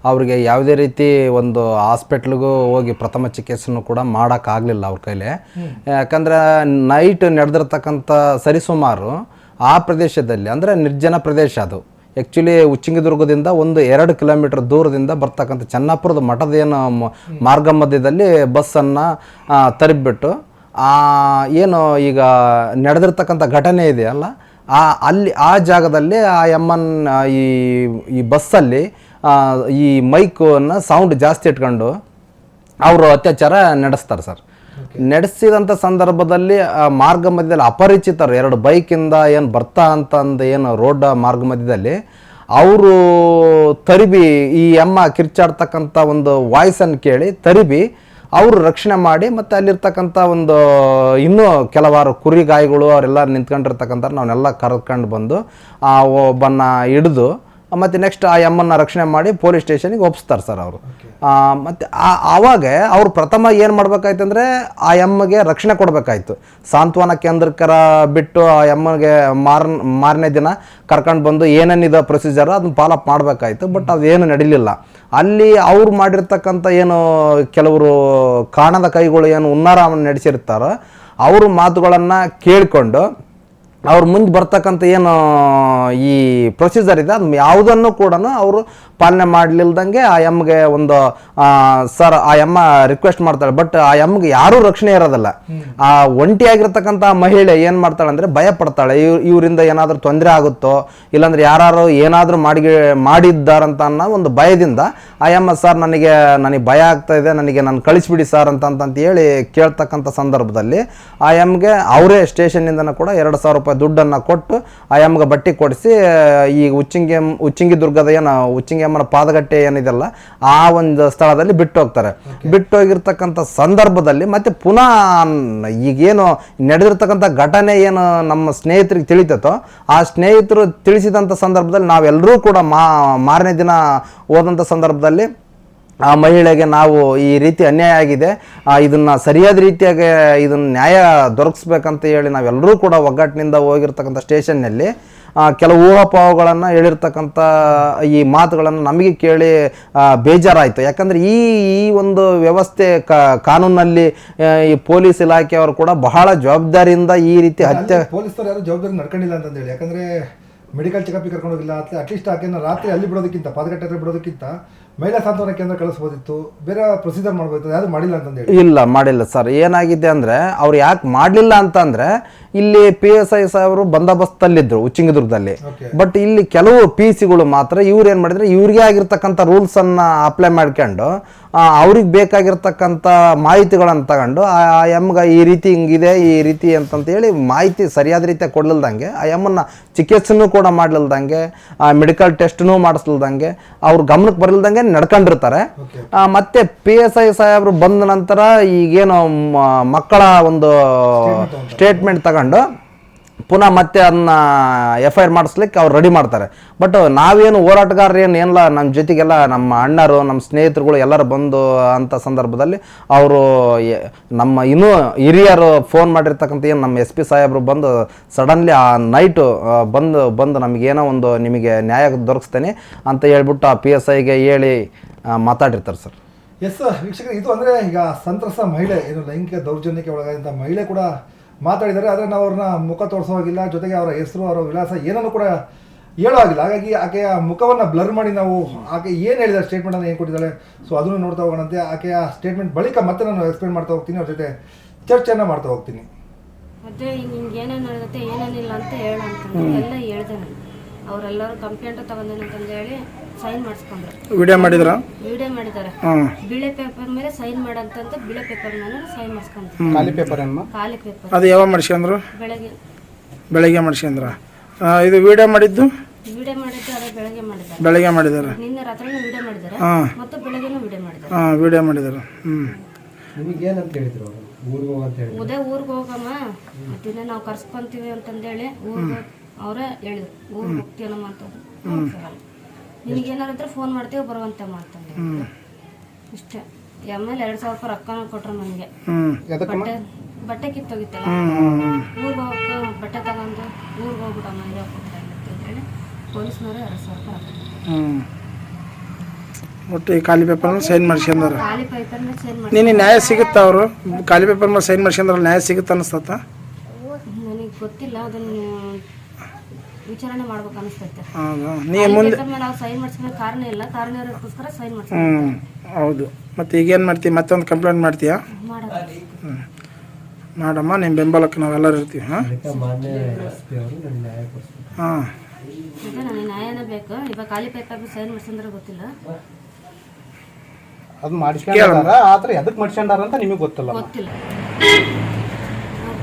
S4: ಅವ್ರಿಗೆ ಯಾವುದೇ ರೀತಿ ಒಂದು ಹಾಸ್ಪಿಟ್ಲಿಗೂ ಹೋಗಿ ಪ್ರಥಮ ಚಿಕಿತ್ಸೆನೂ ಕೂಡ ಮಾಡೋಕ್ಕಾಗಲಿಲ್ಲ ಅವ್ರ ಕೈಲಿ. ಯಾಕಂದರೆ ನೈಟ್ ನಡೆದಿರ್ತಕ್ಕಂಥ ಸರಿಸುಮಾರು ಆ ಪ್ರದೇಶದಲ್ಲಿ, ಅಂದರೆ ನಿರ್ಜನ ಪ್ರದೇಶ ಅದು, ಆ್ಯಕ್ಚುಲಿ ಉಚ್ಚಂಗಿದುರ್ಗದಿಂದ ಒಂದು 2 ಕಿಲೋಮೀಟರ್ ದೂರದಿಂದ ಬರ್ತಕ್ಕಂಥ ಚೆನ್ನಾಪುರದ ಮಠದ ಏನು ಮಾರ್ಗ ಮಧ್ಯದಲ್ಲಿ ಬಸ್ಸನ್ನು ತರಿಬಿಟ್ಟು ಏನು ಈಗ ನಡೆದಿರ್ತಕ್ಕಂಥ ಘಟನೆ ಇದೆಯಲ್ಲ, ಅಲ್ಲಿ ಆ ಜಾಗದಲ್ಲಿ ಆ ಎಮ್ಮನ್ ಈ ಬಸ್ಸಲ್ಲಿ ಈ ಮೈಕನ್ನು ಸೌಂಡ್ ಜಾಸ್ತಿ ಇಟ್ಕೊಂಡು ಅವರು ಅತ್ಯಾಚಾರ ನಡೆಸ್ತಾರೆ ಸರ್. ನಡೆಸಿದಂಥ ಸಂದರ್ಭದಲ್ಲಿ ಮಾರ್ಗ ಮಧ್ಯದಲ್ಲಿ ಅಪರಿಚಿತರು 2 ಬೈಕಿಂದ ಏನು ಬರ್ತಾ ಅಂತಂದು ಏನು ರೋಡ್ ಮಾರ್ಗ ಮಧ್ಯದಲ್ಲಿ ಅವರು ತರಿಬಿ ಈ ಎಮ್ಮ ಕಿರ್ಚಾಡ್ತಕ್ಕಂಥ ಒಂದು ವಾಯ್ಸನ್ನು ಕೇಳಿ ತರಿಬಿ ಅವರು ರಕ್ಷಣೆ ಮಾಡಿ, ಮತ್ತು ಅಲ್ಲಿರ್ತಕ್ಕಂಥ ಒಂದು ಇನ್ನೂ ಕೆಲವಾರು ಕುರಿಗಾಯಿಗಳು ಅವರೆಲ್ಲ ನಿಂತ್ಕೊಂಡಿರ್ತಕ್ಕಂಥ ನಾವನ್ನೆಲ್ಲ ಕರ್ಕೊಂಡು ಬಂದು ಒಬ್ಬನ್ನ ಹಿಡಿದು ಮತ್ತು ನೆಕ್ಸ್ಟ್ ಆ ಎಮ್ಮನ್ನು ರಕ್ಷಣೆ ಮಾಡಿ ಪೊಲೀಸ್ ಸ್ಟೇಷನಿಗೆ ಒಪ್ಪಿಸ್ತಾರೆ ಸರ್ ಅವರು. ಮತ್ತು ಆವಾಗ ಅವರು ಪ್ರಥಮ ಏನು ಮಾಡ್ಬೇಕಾಯ್ತು ಅಂದರೆ ಆ ಎಮ್ಮಗೆ ರಕ್ಷಣೆ ಕೊಡಬೇಕಾಯ್ತು. ಸಾಂತ್ವನ ಕೇಂದ್ರಕ್ಕರ ಬಿಟ್ಟು ಆ ಎಮ್ಮಗೆ ಮಾರನೇ ದಿನ ಕರ್ಕೊಂಡು ಬಂದು ಏನೇನಿದೆ ಪ್ರೊಸೀಜರ್ ಅದನ್ನ ಫಾಲೋಅಪ್ ಮಾಡಬೇಕಾಯ್ತು. ಬಟ್ ಅದೇನು ನಡೀಲಿಲ್ಲ. ಅಲ್ಲಿ ಅವ್ರು ಮಾಡಿರ್ತಕ್ಕಂಥ ಏನು ಕೆಲವರು ಕಾಣದ ಕೈಗಳು ಏನು ಉನ್ನಾರ ನಡೆಸಿರ್ತಾರೋ ಅವ್ರ ಮಾತುಗಳನ್ನು ಕೇಳಿಕೊಂಡು ಅವ್ರು ಮುಂದೆ ಬರ್ತಕ್ಕಂಥ ಏನು ಈ ಪ್ರೊಸೀಜರ್ ಇದೆ ಅದು ಯಾವುದನ್ನು ಕೂಡ ಅವರು ಪಾಲನೆ ಮಾಡಲಿಲ್ದಂಗೆ ಆ ಎಮ್ಗೆ ಒಂದು ಸರ್ ಆ ಎಮ್ಮ ರಿಕ್ವೆಸ್ಟ್ ಮಾಡ್ತಾಳೆ. ಬಟ್ ಆ ಎಮ್ಗೆ ಯಾರೂ ರಕ್ಷಣೆ ಇರೋದಿಲ್ಲ. ಆ ಒಂಟಿಯಾಗಿರ್ತಕ್ಕಂಥ ಮಹಿಳೆ ಏನು ಮಾಡ್ತಾಳೆ ಅಂದರೆ ಭಯ ಪಡ್ತಾಳೆ, ಇವರಿಂದ ಏನಾದರೂ ತೊಂದರೆ ಆಗುತ್ತೋ, ಇಲ್ಲಾಂದ್ರೆ ಯಾರು ಏನಾದರೂ ಮಾಡಿದ್ದಾರಂತ ಅನ್ನೋ ಒಂದು ಭಯದಿಂದ ಆ ಎಮ್ಮ ಸರ್ ನನಗೆ ಭಯ ಆಗ್ತಾ ಇದೆ, ನಾನು ಕಳಿಸ್ಬಿಡಿ ಸರ್ ಅಂತ ಹೇಳಿ ಕೇಳ್ತಕ್ಕಂಥ ಸಂದರ್ಭದಲ್ಲಿ ಆ ಎಮ್ಗೆ ಅವರೇ ಸ್ಟೇಷನ್ನಿಂದ ಕೂಡ 2,000 ರೂಪಾಯಿ ದುಡ್ಡನ್ನು ಕೊಟ್ಟು ಆ ಎಮ್ಗೆ ಬಟ್ಟೆ ಕೊಡಿಸಿ ಈ ಉಚ್ಚಂಗಿ ದುರ್ಗದ ಏನು ಉಚ್ಚಂಗಿ ಅಮ್ಮನ ಪಾದಗಟ್ಟೆ ಏನಿದೆಲ್ಲ ಆ ಒಂದು ಸ್ಥಳದಲ್ಲಿ ಬಿಟ್ಟು ಹೋಗ್ತಾರೆ. ಬಿಟ್ಟು ಹೋಗಿರ್ತಕ್ಕಂಥ ಸಂದರ್ಭದಲ್ಲಿ ಮತ್ತೆ ಪುನಃ ಈಗೇನು ನಡೆದಿರ್ತಕ್ಕಂಥ ಘಟನೆ ಏನು ನಮ್ಮ ಸ್ನೇಹಿತರಿಗೆ ತಿಳಿತೈತೋ ಆ ಸ್ನೇಹಿತರು ತಿಳಿಸಿದಂಥ ಸಂದರ್ಭದಲ್ಲಿ ನಾವೆಲ್ಲರೂ ಕೂಡ ಮಾರನೇ ದಿನ ಹೋದಂಥ ಸಂದರ್ಭದಲ್ಲಿ ಆ ಮಹಿಳೆಗೆ ನಾವು ಈ ರೀತಿ ಅನ್ಯಾಯ ಆಗಿದೆ, ಇದನ್ನು ಸರಿಯಾದ ರೀತಿಯಾಗಿ ಇದನ್ನು ನ್ಯಾಯ ದೊರಕಿಸ್ಬೇಕಂತ ಹೇಳಿ ನಾವೆಲ್ಲರೂ ಕೂಡ ಒಗ್ಗಟ್ಟಿನಿಂದ ಹೋಗಿರ್ತಕ್ಕಂಥ ಸ್ಟೇಷನ್ನಲ್ಲಿ ಕೆಲವು ಊಹಾಪೋಹಗಳನ್ನು ಹೇಳಿರ್ತಕ್ಕಂಥ ಈ ಮಾತುಗಳನ್ನು ನಮಗೆ ಕೇಳಿ ಬೇಜಾರಾಯಿತು. ಯಾಕಂದರೆ ಈ ಒಂದು ವ್ಯವಸ್ಥೆ ಕಾನೂನಲ್ಲಿ ಈ ಪೊಲೀಸ್ ಇಲಾಖೆಯವರು ಕೂಡ ಬಹಳ ಜವಾಬ್ದಾರಿಯಿಂದ ಈ ರೀತಿ ಹತ್ಯೆ
S2: ಪೊಲೀಸರು ಯಾರು ಜವಾಬ್ದಾರಿ ನಡ್ಕೊಂಡಿಲ್ಲ ಅಂತಂದೇಳಿ. ಯಾಕಂದರೆ ಮೆಡಿಕಲ್ ಚೆಕಪ್ಗೆ ಕರ್ಕೊಂಡು ಹೋಗಿಲ್ಲ, ಅಟ್ಲೀಸ್ಟ್ ಆಕೆನ ರಾತ್ರಿ ಅಲ್ಲಿ ಬಿಡೋದಕ್ಕಿಂತ ಪಾದಗಟ್ಟೆ ಹತ್ರ ಬಿಡೋದಕ್ಕಿಂತ ಮಹಿಳಾ ಸಾಂತ್ವನ ಕೇಂದ್ರ ಕಳಿಸ್ಬೋದಿತ್ತು, ಬೇರೆ ಪ್ರೊಸೀಜರ್ ಮಾಡ್ಬೋದಿತ್ತು, ಯಾರು ಮಾಡಿಲ್ಲ ಅಂತಂದೇಳಿ.
S4: ಇಲ್ಲ ಮಾಡಿಲ್ಲ ಸರ್. ಏನಾಗಿದೆ ಅಂದರೆ ಅವ್ರು ಯಾಕೆ ಮಾಡಲಿಲ್ಲ ಅಂತಂದರೆ ಇಲ್ಲಿ PSI ಸಾಹೇಬರು ಬಂದೋಬಸ್ತಲ್ಲಿದ್ದರು ಉಚ್ಚಂಗಿದುರ್ಗದಲ್ಲಿ. ಬಟ್ ಇಲ್ಲಿ ಕೆಲವು PCಗಳು ಮಾತ್ರ ಇವ್ರು ಏನು ಮಾಡಿದ್ರೆ ಇವ್ರಿಗೆ ಆಗಿರ್ತಕ್ಕಂಥ ರೂಲ್ಸನ್ನು ಅಪ್ಲೈ ಮಾಡ್ಕೊಂಡು ಅವ್ರಿಗೆ ಬೇಕಾಗಿರ್ತಕ್ಕಂಥ ಮಾಹಿತಿಗಳನ್ನು ತಗೊಂಡು ಆ ಎಮ್ಗೆ ಈ ರೀತಿ ಹಿಂಗಿದೆ ಈ ರೀತಿ ಅಂತಂತೇಳಿ ಮಾಹಿತಿ ಸರಿಯಾದ ರೀತಿಯಾಗಿ ಕೊಡ್ಲಿಲ್ದಂಗೆ ಆ ಎಮ್ಮನ್ನು ಚಿಕಿತ್ಸೆನೂ ಕೂಡ ಮಾಡಲಿಲ್ದಂಗೆ ಮೆಡಿಕಲ್ ಟೆಸ್ಟ್ನೂ ಮಾಡಿಸ್ಲಿಲ್ದಂಗೆ ಅವ್ರ ಗಮನಕ್ಕೆ ಬರಲಿಲ್ದಂಗೆ ನಡ್ಕೊಂಡಿರ್ತಾರೆ. ಮತ್ತೆ PSI ಸಾಹೇಬರು ಬಂದ ನಂತರ ಈಗೇನು ಮಕ್ಕಳ ಒಂದು ಸ್ಟೇಟ್ಮೆಂಟ್ ತಗೊಂಡು ಪುನಃ ಮತ್ತೆ ಅದನ್ನ FIR ಮಾಡಿಸ್ಲಿಕ್ಕೆ ಅವ್ರು ರೆಡಿ ಮಾಡ್ತಾರೆ. ಬಟ್ ನಾವೇನು ಹೋರಾಟಗಾರರು ಏನಿಲ್ಲ, ನಮ್ಮ ಜೊತೆಗೆಲ್ಲ ನಮ್ಮ ಅಣ್ಣರು, ನಮ್ಮ ಸ್ನೇಹಿತರುಗಳು ಎಲ್ಲರೂ ಬಂದು ಅಂಥ ಸಂದರ್ಭದಲ್ಲಿ ಅವರು ನಮ್ಮ ಇನ್ನೂ ಹಿರಿಯರು ಫೋನ್ ಮಾಡಿರ್ತಕ್ಕಂಥ ಏನು ನಮ್ಮ SP ಸಾಹೇಬರು ಬಂದು ಸಡನ್ಲಿ ಆ ನೈಟು ಬಂದು ನಮಗೇನೋ ಒಂದು ನಿಮಗೆ ನ್ಯಾಯ ದೊರಕಿಸ್ತೇನೆ ಅಂತ ಹೇಳ್ಬಿಟ್ಟು ಆ PSIಗೆ ಹೇಳಿ ಮಾತಾಡಿರ್ತಾರೆ ಸರ್.
S2: ಎಸ್ ವೀಕ್ಷಕರು, ಇದು ಅಂದರೆ ಈಗ ಸಂತ್ರಸ್ತ ಮಹಿಳೆ ಏನು ಲೈಂಗಿಕ ದೌರ್ಜನ್ಯಕ್ಕೆ ಒಳಗಾದಂಥ ಮಹಿಳೆ ಕೂಡ ಮಾತಾಡಿದ್ದಾರೆ. ಆದರೆ ನಾವು ಅವ್ರನ್ನ ಮುಖ ತೋರಿಸೋವಾಗಿಲ್ಲ, ಜೊತೆಗೆ ಅವರ ಹೆಸರು, ಅವರ ವಿಳಾಸ ಏನನ್ನು ಕೂಡ ಹೇಳೋ ಆಗಿಲ್ಲ. ಹಾಗಾಗಿ ಆಕೆಯ ಮುಖವನ್ನು ಬ್ಲರ್ ಮಾಡಿ ನಾವು ಆಕೆ ಏನು ಹೇಳಿದ್ದಾರೆ, ಸ್ಟೇಟ್ಮೆಂಟನ್ನು ಏನು ಕೊಟ್ಟಿದ್ದಾಳೆ, ಸೊ ಅದನ್ನು ನೋಡ್ತಾ ಹೋಗೋಣಂತೆ. ಆಕೆಯ ಸ್ಟೇಟ್ಮೆಂಟ್ ಬಳಿಕ ಮತ್ತೆ ನಾನು ಎಕ್ಸ್ಪ್ಲೇನ್ ಮಾಡ್ತಾ ಹೋಗ್ತೀನಿ, ಅವ್ರ ಜೊತೆ ಚರ್ಚೆಯನ್ನು ಮಾಡ್ತಾ ಹೋಗ್ತೀನಿ.
S5: ಮತ್ತೆ ನಿಮ್ಗೆ ಏನೇನು ಆಗುತ್ತೆ ಏನೇನಿಲ್ಲ ಅಂತ ಹೇಳಂತಂದು ಎಲ್ಲ ಹೇಳ್ದೆ ನಾನು. ಅವರೆಲ್ಲರೂ ಕಂಪ್ಲೇಂಟ್ ತಗೊಂಡೇನಂತಂದು ಹೇಳಿ ಸೈನ್ ಮಾಡಿಸ್ಕೊಂಡ್ರು.
S3: ವಿಡಿಯೋ ಮಾಡಿದ್ರ?
S5: ವಿಡಿಯೋ ಮಾಡಿದ್ದಾರೆ. ಬಿಳೆ ಪೇಪರ್ ಮೇಲೆ ಸೈನ್ ಮಾಡಂತಂತ ಬಿಳೆ ಪೇಪರ್ ಮೇಲೆ ಸೈನ್ ಮಾಡಿಸ್ಕೊಂಡ್ರು.
S3: ಖಾಲಿ ಪೇಪರ್
S5: ಖಾಲಿ ಪೇಪರ್.
S3: ಅದು ಯಾವಾಗ ಮಾಡಿಸ್ಕೊಂಡ್ರು?
S5: ಬೆಳಗ್ಗೆ
S3: ಮಾಡಿಸ್ಕೊಂಡ್ರ? ಇದು ವಿಡಿಯೋ ಮಾಡಿದ್ದು
S5: ವಿಡಿಯೋ ಮಾಡಿದ್ದು ಅದೇ
S3: ಬೆಳಗ್ಗೆ ಮಾಡಿದ್ದಾರೆ.
S5: ನಿನ್ನೆ ರಾತ್ರಿನೂ ವಿಡಿಯೋ ಮಾಡಿದ್ದಾರೆ ಮತ್ತು ಬೆಳಗ್ಗೆನೂ ವಿಡಿಯೋ ಮಾಡಿದ್ದಾರೆ.
S3: ವಿಡಿಯೋ ಮಾಡಿದ್ದಾರೆ.
S2: ನಿಮಗೇನಂತ ಹೇಳಿದ್ರು ಅವರು? ಊರಿಗೆ ಹೋಗಂತ ಹೇಳಿ
S5: ಉದಯ ಊರಿಗೆ ಹೋಗಮ್ಮ ಮತ್ತಿನ್ನ ನಾವು ಕರ್ಸ್ಕೊಂತೀವಿ ಅಂತಂದೇಳಿ ಊರಿಗೆ ಅವರೇ ಹೇಳಿದ್ರು. ಊರಿಗೆ ಹೋಗ್ತೀವಮ್ಮ ಅಂತಂದು. ನಿನಗೇನಾರಿದ್ರೆ ಫೋನ್ ಮಾಡ್ತೀವಿ ಬರುವಂತೆ ಮಾಡ್ತಂದೆ ಇಷ್ಟೇ. ಆಮೇಲೆ 2,000 ರೂಪಾಯಿ ರೊಕ್ಕನ ಕೊಟ್ರು ನನಗೆ. ಬಟ್ಟೆ ಕಿತ್ತೋಗಿತ್ತಲ್ಲ, ಊರಿಗೆ ಹೋಗಕ್ಕೆ ಬಟ್ಟೆ ತಗೊಂಡು ಊರಿಗೆ ಹೋಗ್ಬಿಟ್ಟಮ್ಮ ಅಂತೇಳಿ ಪೊಲೀಸ್ನವರು 2,000 ರೂಪಾಯಿ
S3: ಒಟ್ಟು ಈ ಖಾಲಿ ಪೇಪರ್ ಸೈನ್ ಮಾಡ್ಸ್ಕೊಂಡಾರ.
S5: ಖಾಲಿ ಪೇಪರ್ ಮೇಲೆ ಸೈನ್ ಮಾಡಿ
S3: ನೀನು ನ್ಯಾಯ ಸಿಗುತ್ತಾ? ಅವರು ಖಾಲಿ ಪೇಪರ್ ಮೇಲೆ ಸೈನ್ ಮಾಡ್ಸ್ಕೊಂಡ್ರ ನ್ಯಾಯ ಸಿಗುತ್ತಾ ಅನಿಸ್ತತ್ತ?
S5: ನನಗೆ ಗೊತ್ತಿಲ್ಲ, ಅದನ್ನು ವಿಚಾರಣೆ ಮಾಡ್ಬೇಕು ಅನಿಸ್ತೈತೆ.
S3: ಹೌದಾ? ನೀ ಮುಂದೆ
S5: ನಾವು ಸೈನ್ ಮಾಡಿಸ್ಕೊಂಡು ಕಾರಣ ಇಲ್ಲ, ಕಾರಣ ಇರೋದಕ್ಕೋಸ್ಕರ ಸೈನ್ ಮಾಡ್ಸ್ಕೊಂಡು
S3: ಹೌದು. ಮತ್ತೆ ಈಗೇನು ಮಾಡ್ತೀವಿ? ಮತ್ತೊಂದು ಕಂಪ್ಲೇಂಟ್ ಮಾಡ್ತೀಯಾ?
S5: ಮಾಡೋದು.
S3: ಮಾಡಮ್ಮ, ನಿಮ್ಮ ಬೆಂಬಲಕ್ಕೆ ನಾವೆಲ್ಲರೂ ಇರ್ತೀವಿ. ಹಾಂ
S5: ಈಗ ನನಗೆ ನ್ಯಾಯನೇ ಬೇಕು. ಇವಾಗ ಖಾಲಿ ಪೇಪರ್ ಸೈನ್ ಮಾಡ್ಸಂದ್ರೆ ಗೊತ್ತಿಲ್ಲ,
S6: ಅದು ಮಾಡಿಸ್ಕೊಂಡಾರ, ಆದ್ರೆ ಎದಕ್ಕೆ ಮಾಡಿಸ್ಕೊಂಡಾರ ಅಂತ ನಿಮಗೆ ಗೊತ್ತಿಲ್ಲ.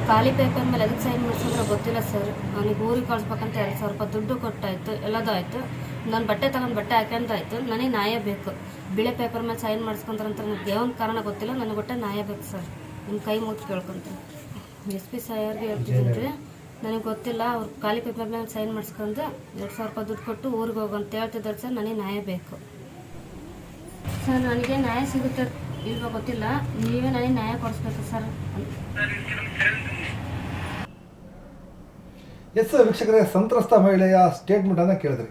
S5: ಖಾಲಿ ಪೇಪರ್ ಮೇಲೆ ಎದಕ್ಕೆ ಸೈನ್ ಮಾಡ್ಸಂದ್ರೆ ಗೊತ್ತಿಲ್ಲ ಸರ್. ನನಗೆ ಊರಿಗೆ ಕಳಿಸ್ಬೇಕಂತ 2,000 ರೂಪಾಯಿ ದುಡ್ಡು ಕೊಟ್ಟಾಯ್ತು, ಎಲ್ಲದೂ ಆಯಿತು. ನಾನು ಬಟ್ಟೆ ತಗೊಂಡು ಬಟ್ಟೆ ಹಾಕ್ಯಂತ ಆಯಿತು. ನನಗೆ ನ್ಯಾಯ ಬೇಕು. ಬಿಳೆ ಪೇಪರ್ ಮೇಲೆ ಸೈನ್ ಮಾಡಿಸ್ಕೊಂತಾರಂತ ನನಗೆ ದೇವನ ಕಾರಣ ಗೊತ್ತಿಲ್ಲ. ನನಗೆ ಒಟ್ಟೆ ನ್ಯಾಯ ಬೇಕು ಸರ್. ನಿಮ್ಮ ಕೈ ಮುಗಿದು ಕೇಳ್ಕೊಂತೀನಿ. SP ಸಾಹೇಬ್ರಿಗೆ ಹೇಳ್ತಿದ್ದೀನಿ ರೀ, ನನಗೆ ಗೊತ್ತಿಲ್ಲ. ಅವ್ರು ಖಾಲಿ ಪೇಪರ್ ಮೇಲೆ ಸೈನ್ ಮಾಡಿಸ್ಕೊಂಡು 2,000 ರೂಪಾಯಿ ದುಡ್ಡು ಕೊಟ್ಟು ಊರಿಗೆ ಹೋಗಂತ ಹೇಳ್ತಿದ್ದಾರೆ ಸರ್. ನನಗೆ ನ್ಯಾಯ ಬೇಕು ಸರ್. ನನಗೆ ನ್ಯಾಯ ಸಿಗುತ್ತೆ ಇಲ್ವ ಗೊತ್ತಿಲ್ಲ, ನೀವೇ ನನಗೆ ನ್ಯಾಯ ಕೊಡಿಸ್ಬೇಕು ಸರ್.
S2: ಎಸ್ ವೀಕ್ಷಕರೇ, ಸಂತ್ರಸ್ತ ಮಹಿಳೆಯ ಸ್ಟೇಟ್ಮೆಂಟನ್ನು ಕೇಳಿದ್ರಿ.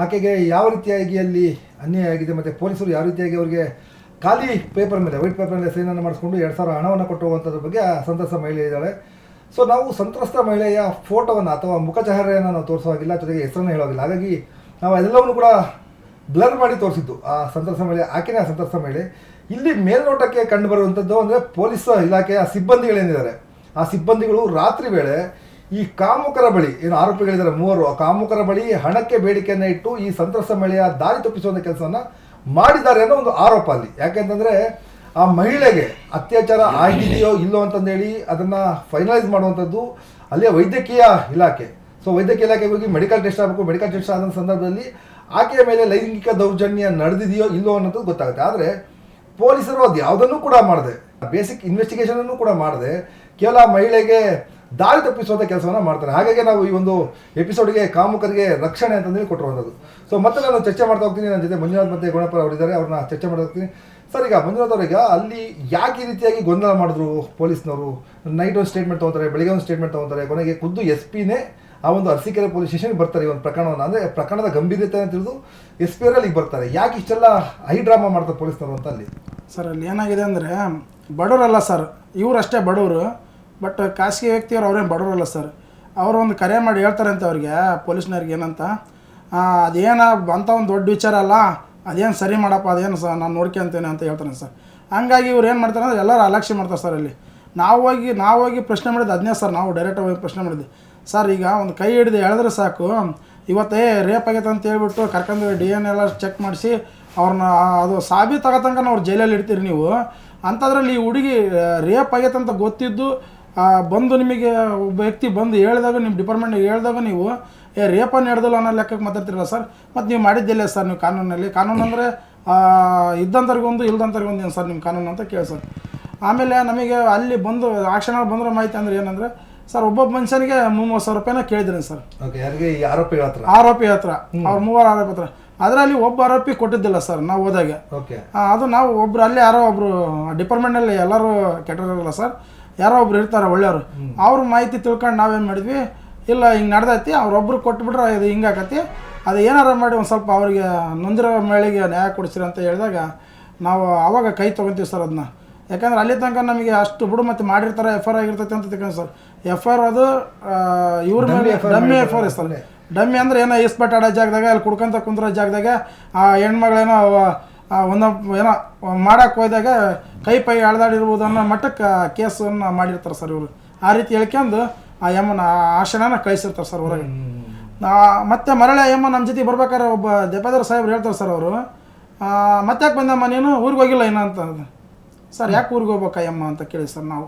S2: ಆಕೆಗೆ ಯಾವ ರೀತಿಯಾಗಿ ಅಲ್ಲಿ ಅನ್ಯಾಯ ಆಗಿದೆ, ಮತ್ತು ಪೊಲೀಸರು ಯಾವ ರೀತಿಯಾಗಿ ಅವರಿಗೆ ಖಾಲಿ ಪೇಪರ್ ಮೇಲೆ ವೈಟ್ ಪೇಪರ್ ಮೇಲೆ ಸೈನನ್ನು ಮಾಡಿಸ್ಕೊಂಡು 2,000 ಹಣವನ್ನು ಕೊಟ್ಟು ಹೋಗುವಂಥದ್ರ ಬಗ್ಗೆ ಆ ಸಂತ್ರಸ್ತ ಮಹಿಳೆ ಇದ್ದಾಳೆ. ಸೊ ನಾವು ಸಂತ್ರಸ್ತ ಮಹಿಳೆಯ ಫೋಟೋವನ್ನು ಅಥವಾ ಮುಖಚಹರೆಯನ್ನು ನಾವು ತೋರಿಸೋವಾಗಿಲ್ಲ, ಜೊತೆಗೆ ಹೆಸರನ್ನು ಹೇಳೋಗಿಲ್ಲ. ಹಾಗಾಗಿ ನಾವು ಅದೆಲ್ಲವನ್ನು ಕೂಡ ಬ್ಲರ್ ಮಾಡಿ ತೋರಿಸಿದ್ದು ಆ ಸಂತ್ರಸ್ತ ಮಹಿಳೆ. ಆಕೆನೇ ಆ ಸಂತ್ರಸ್ತ ಮಹಿಳೆ. ಇಲ್ಲಿ ಮೇಲ್ನೋಟಕ್ಕೆ ಕಂಡು ಬರುವಂಥದ್ದು ಅಂದರೆ ಪೊಲೀಸ್ ಇಲಾಖೆಯ ಸಿಬ್ಬಂದಿಗಳೇನಿದ್ದಾರೆ, ಆ ಸಿಬ್ಬಂದಿಗಳು ರಾತ್ರಿ ವೇಳೆ ಈ ಕಾಮುಕರ ಬಳಿ, ಏನು ಆರೋಪಿಗಳಿದ್ದಾರೆ 3, ಆ ಕಾಮುಕರ ಬಳಿ ಹಣಕ್ಕೆ ಬೇಡಿಕೆಯನ್ನು ಇಟ್ಟು ಈ ಸಂತ್ರಸ್ತ ಮಹಿಳೆಯ ದಾರಿ ತಪ್ಪಿಸುವಂಥ ಕೆಲಸವನ್ನು ಮಾಡಿದ್ದಾರೆ ಅನ್ನೋ ಒಂದು ಆರೋಪ ಅಲ್ಲಿ. ಯಾಕೆಂತಂದರೆ ಆ ಮಹಿಳೆಗೆ ಅತ್ಯಾಚಾರ ಆಗಿದೆಯೋ ಇಲ್ಲೋ ಅಂತಂದೇಳಿ ಅದನ್ನು ಫೈನಲೈಸ್ ಮಾಡುವಂಥದ್ದು ಅಲ್ಲಿಯ ವೈದ್ಯಕೀಯ ಇಲಾಖೆ. ಸೊ ವೈದ್ಯಕೀಯ ಇಲಾಖೆಗೆ ಹೋಗಿ ಮೆಡಿಕಲ್ ಟೆಸ್ಟ್ ಆಗಬೇಕು. ಮೆಡಿಕಲ್ ಟೆಸ್ಟ್ ಆದ ಸಂದರ್ಭದಲ್ಲಿ ಆಕೆಯ ಮೇಲೆ ಲೈಂಗಿಕ ದೌರ್ಜನ್ಯ ನಡೆದಿದೆಯೋ ಇಲ್ಲೋ ಅನ್ನೋದು ಗೊತ್ತಾಗುತ್ತೆ. ಆದರೆ ಪೊಲೀಸರು ಅದು ಯಾವುದನ್ನು ಕೂಡ ಮಾಡದೆ, ಬೇಸಿಕ್ ಇನ್ವೆಸ್ಟಿಗೇಷನನ್ನು ಕೂಡ ಮಾಡದೆ ಕೇವಲ ಮಹಿಳೆಗೆ ದಾರಿ ತಪ್ಪಿಸುವಂಥ ಕೆಲಸವನ್ನು ಮಾಡ್ತಾರೆ. ಹಾಗಾಗಿ ನಾವು ಈ ಒಂದು ಎಪಿಸೋಡ್ಗೆ ಕಾಮುಕರಿಗೆ ರಕ್ಷಣೆ ಅಂತಂದೇಳಿ ಕೊಟ್ಟಿರುವಂಥದ್ದು. ಸೊ ಮತ್ತೆ ನಾನು ಚರ್ಚೆ ಮಾಡ್ತಾ ಹೋಗ್ತೀನಿ. ನನ್ನ ಜೊತೆ ಮಂಜುನಾಥ್ ಮತ್ತು ಗುಣಪರ ಅವರಿದ್ದಾರೆ, ಅವ್ರನ್ನ ಚರ್ಚೆ ಮಾಡ್ತಾ ಹೋಗ್ತೀನಿ. ಸರ್, ಈಗ ಮಂಜುನಾಥ್ ಅವ್ರಿಗೆ ಅಲ್ಲಿ ಯಾಕೆ ಈ ರೀತಿಯಾಗಿ ಗೊಂದಲ ಮಾಡಿದ್ರು ಪೊಲೀಸ್ನವರು? ನೈಟ್ ಒಂದು ಸ್ಟೇಟ್ಮೆಂಟ್ ತೊಗೊತಾರೆ, ಬೆಳಿಗ್ಗೆ ಒಂದು ಸ್ಟೇಟ್ಮೆಂಟ್ ತೊಗೊತಾರೆ, ಕೊನೆಗೆ ಖುದ್ದು SP-ನೇ ಆ ಒಂದು ಅರಸೀಕೆರೆ ಪೊಲೀಸ್ ಸ್ಟೇಷನ್ಗೆ ಬರ್ತಾರೆ. ಈ ಒಂದು ಪ್ರಕರಣವನ್ನು, ಅಂದರೆ ಪ್ರಕರಣದ ಗಂಭೀರತೆಯನ್ನು ತಿಳಿದು SP ಅವರಲ್ಲಿ ಬರ್ತಾರೆ. ಯಾಕೆ ಇಷ್ಟೆಲ್ಲ ಹೈ ಡ್ರಾಮಾ ಮಾಡ್ತಾರೆ ಪೊಲೀಸ್ನವರು ಅಂತ ಅಲ್ಲಿ?
S3: ಸರ್, ಅಲ್ಲಿ ಏನಾಗಿದೆ ಅಂದರೆ ಬಡವರಲ್ಲ ಸರ್, ಇವರಷ್ಟೇ ಬಡವರು. ಬಟ್ ಖಾಸಗಿ ವ್ಯಕ್ತಿಯವರು ಅವ್ರೇನು ಬಡವರಲ್ಲ ಸರ್. ಅವರು ಒಂದು ಕರೆ ಮಾಡಿ ಹೇಳ್ತಾರೆ ಅಂತ ಅವ್ರಿಗೆ, ಪೊಲೀಸ್ನವ್ರಿಗೆ ಏನಂತ, ಅದೇನು ಅಂಥ ಒಂದು ದೊಡ್ಡ ವಿಚಾರ ಅಲ್ಲ, ಅದೇನು ಸರಿ ಮಾಡಪ್ಪ, ಅದೇನು ನಾನು ನೋಡ್ಕೊಂತೇನೆ ಅಂತ ಹೇಳ್ತಾರೆ ಸರ್. ಹಂಗಾಗಿ ಇವ್ರು ಏನು ಮಾಡ್ತಾರೆ ಅಂದರೆ ಎಲ್ಲರೂ ಅಲಕ್ಷ್ಯ ಮಾಡ್ತಾರೆ ಸರ್. ಅಲ್ಲಿ ನಾವು ಹೋಗಿ ಪ್ರಶ್ನೆ ಮಾಡಿದ್ದು ಅದನ್ನೇ ಸರ್. ನಾವು ಡೈರೆಕ್ಟಾಗಿ ಹೋಗಿ ಪ್ರಶ್ನೆ ಮಾಡಿದ್ವಿ ಸರ್. ಈಗ ಒಂದು ಕೈ ಹಿಡಿದು ಎಳೆದ್ರೆ ಸಾಕು, ಇವತ್ತೇ ರೇಪ್ ಆಗೈತೆ ಅಂತ ಹೇಳ್ಬಿಟ್ಟು ಕರ್ಕೊಂಡು DNA ಎಲ್ಲ ಚೆಕ್ ಮಾಡಿಸಿ ಅವ್ರನ್ನ ಅದು ಸಾಬೀತಾಗತಂಕ ಅವ್ರು ಜೈಲಲ್ಲಿ ಇಡ್ತೀರಿ ನೀವು. ಅಂಥದ್ರಲ್ಲಿ ಈ ಹುಡುಗಿ ರೇಪ್ ಆಗೈತೆ ಅಂತ ಗೊತ್ತಿದ್ದು ಬಂದು ನಿಮಗೆ ಒಬ್ಬ ವ್ಯಕ್ತಿ ಬಂದು ಹೇಳಿದಾಗ, ನಿಮ್ಮ ಡಿಪಾರ್ಟ್ಮೆಂಟಿಗೆ ಹೇಳಿದಾಗ ನೀವು ರೇಪನ್ನು ಹಿಡ್ದಲ್ಲ ಅನ್ನೋ ಲೆಕ್ಕಕ್ಕೆ ಮಾತಾಡ್ತಿರಲ್ಲ ಸರ್. ಮತ್ತು ನೀವು ಮಾಡಿದ್ದಿಲ್ಲ ಸರ್ ನೀವು ಕಾನೂನಲ್ಲಿ? ಕಾನೂನು ಅಂದರೆ ಇದ್ದಂಥವ್ರಿಗೊಂದು ಇಲ್ದಂಥವ್ರಿಗೊಂದು ಏನು ಸರ್ ನಿಮ್ಮ ಕಾನೂನು ಅಂತ ಕೇಳಿ ಸರ್. ಆಮೇಲೆ ನಮಗೆ ಅಲ್ಲಿ ಬಂದು ಆಕ್ಷನ್ ಬಂದ್ರೆ ಮಾಹಿತಿ ಅಂದರೆ ಏನಂದರೆ, ಸರ್ ಒಬ್ಬೊಬ್ಬ ಮನುಷ್ಯನಿಗೆ 30,000 ರೂಪಾಯಿನ ಕೇಳಿದ್ದೀನಿ ಸರ್.
S2: ಓಕೆ, ಯಾರಿಗೆ ಈ ಆರೋಪಿಗಳ ಹತ್ರ?
S3: ಆರೋಪಿ ಹತ್ರ, ಅವ್ರು 3 ಆರೋಪಿ ಹತ್ರ. ಅದರಲ್ಲಿ ಒಬ್ಬ ಆರೋಪಿ ಕೊಟ್ಟಿದ್ದಿಲ್ಲ ಸರ್ ನಾವು ಹೋದಾಗ.
S2: ಓಕೆ,
S3: ಅದು ನಾವು ಒಬ್ರು ಅಲ್ಲಿ ಯಾರೋ ಒಬ್ರು ಡಿಪಾರ್ಟ್ಮೆಂಟಲ್ಲಿ ಎಲ್ಲರೂ ಕೆಟ್ಟೋರಲ್ಲ ಸರ್, ಯಾರೋ ಒಬ್ರು ಇರ್ತಾರೆ ಒಳ್ಳೆಯವರು, ಅವ್ರ ಮಾಹಿತಿ ತಿಳ್ಕೊಂಡು ನಾವೇನು ಮಾಡಿದ್ವಿ, ಇಲ್ಲ ಹಿಂಗೆ ನಡೆದೈತಿ ಅವ್ರೊಬ್ರು ಕೊಟ್ಬಿಟ್ರೆ ಇದು ಹಿಂಗಾಕತಿ, ಅದು ಏನಾರ ಮಾಡಿ ಒಂದು ಸ್ವಲ್ಪ ಅವ್ರಿಗೆ ನೊಂದಿರೋ ಮೇಳಿಗೆ ನ್ಯಾಯ ಕೊಡಿಸ್ರಿ ಅಂತ ಹೇಳಿದಾಗ ನಾವು ಆವಾಗ ಕೈ ತೊಗೊತೀವಿ ಸರ್ ಅದನ್ನ. ಯಾಕಂದ್ರೆ ಅಲ್ಲಿ ತನಕ ನಮಗೆ ಅಷ್ಟು ಬಿಡು ಮತ್ತು ಮಾಡಿರ್ತಾರೆ FIR ಆಗಿರ್ತೈತೆ ಅಂತ ತಿಳ್ಕೊಂಡು ಸರ್. FIR ಅದು ಇವ್ರ ಮೇಲೆ ಡಮ್ಮಿ FIR ಸರ್. ಡಮ್ಮಿ ಅಂದರೆ ಏನೋ ಇಸ್ಪಟ್ ಆಡೋ ಜಾಗದಾಗ ಅಲ್ಲಿ ಕುಡ್ಕೊಂತ ಕುಂದ್ರೋ ಜಾಗದಾಗ ಆ ಹೆಣ್ಮಗಳೇನೋ ಏನೋ ಮಾಡೋಕ್ಕೆ ಹೋದಾಗ ಕೈ ಪೈ ಅಳ್ದಾಡಿರ್ಬೋದು ಅನ್ನೋ ಮಟ್ಟಕ್ಕೆ ಕೇಸನ್ನು ಮಾಡಿರ್ತಾರೆ ಸರ್ ಇವರು. ಆ ರೀತಿ ಹೇಳ್ಕೊಂಡು ಆ ಯಮ್ಮನ ಆಶನನ ಕಳಿಸಿರ್ತಾರೆ ಸರ್ ಹೊರಗೆ. ಮತ್ತು ಮರಳೆ ಯಮ್ಮ ನಮ್ಮ ಜೊತೆ ಬರ್ಬೇಕಾದ್ರೆ ಒಬ್ಬ ದೇಪಾದಾರ ಸಾಹೇಬ್ರು ಹೇಳ್ತಾರೆ ಸರ್ ಅವರು, ಮತ್ತೆ ಯಾಕೆ ಬಂದಮ್ಮ ನೀನು ಊರಿಗೆ ಹೋಗಿಲ್ಲ ಏನೋ ಅಂತ. ಸರ್ ಯಾಕೆ ಊರಿಗೆ ಹೋಗ್ಬೇಕು ಅಯ್ಯಮ್ಮ ಅಂತ ಕೇಳಿ ಸರ್ ನಾವು.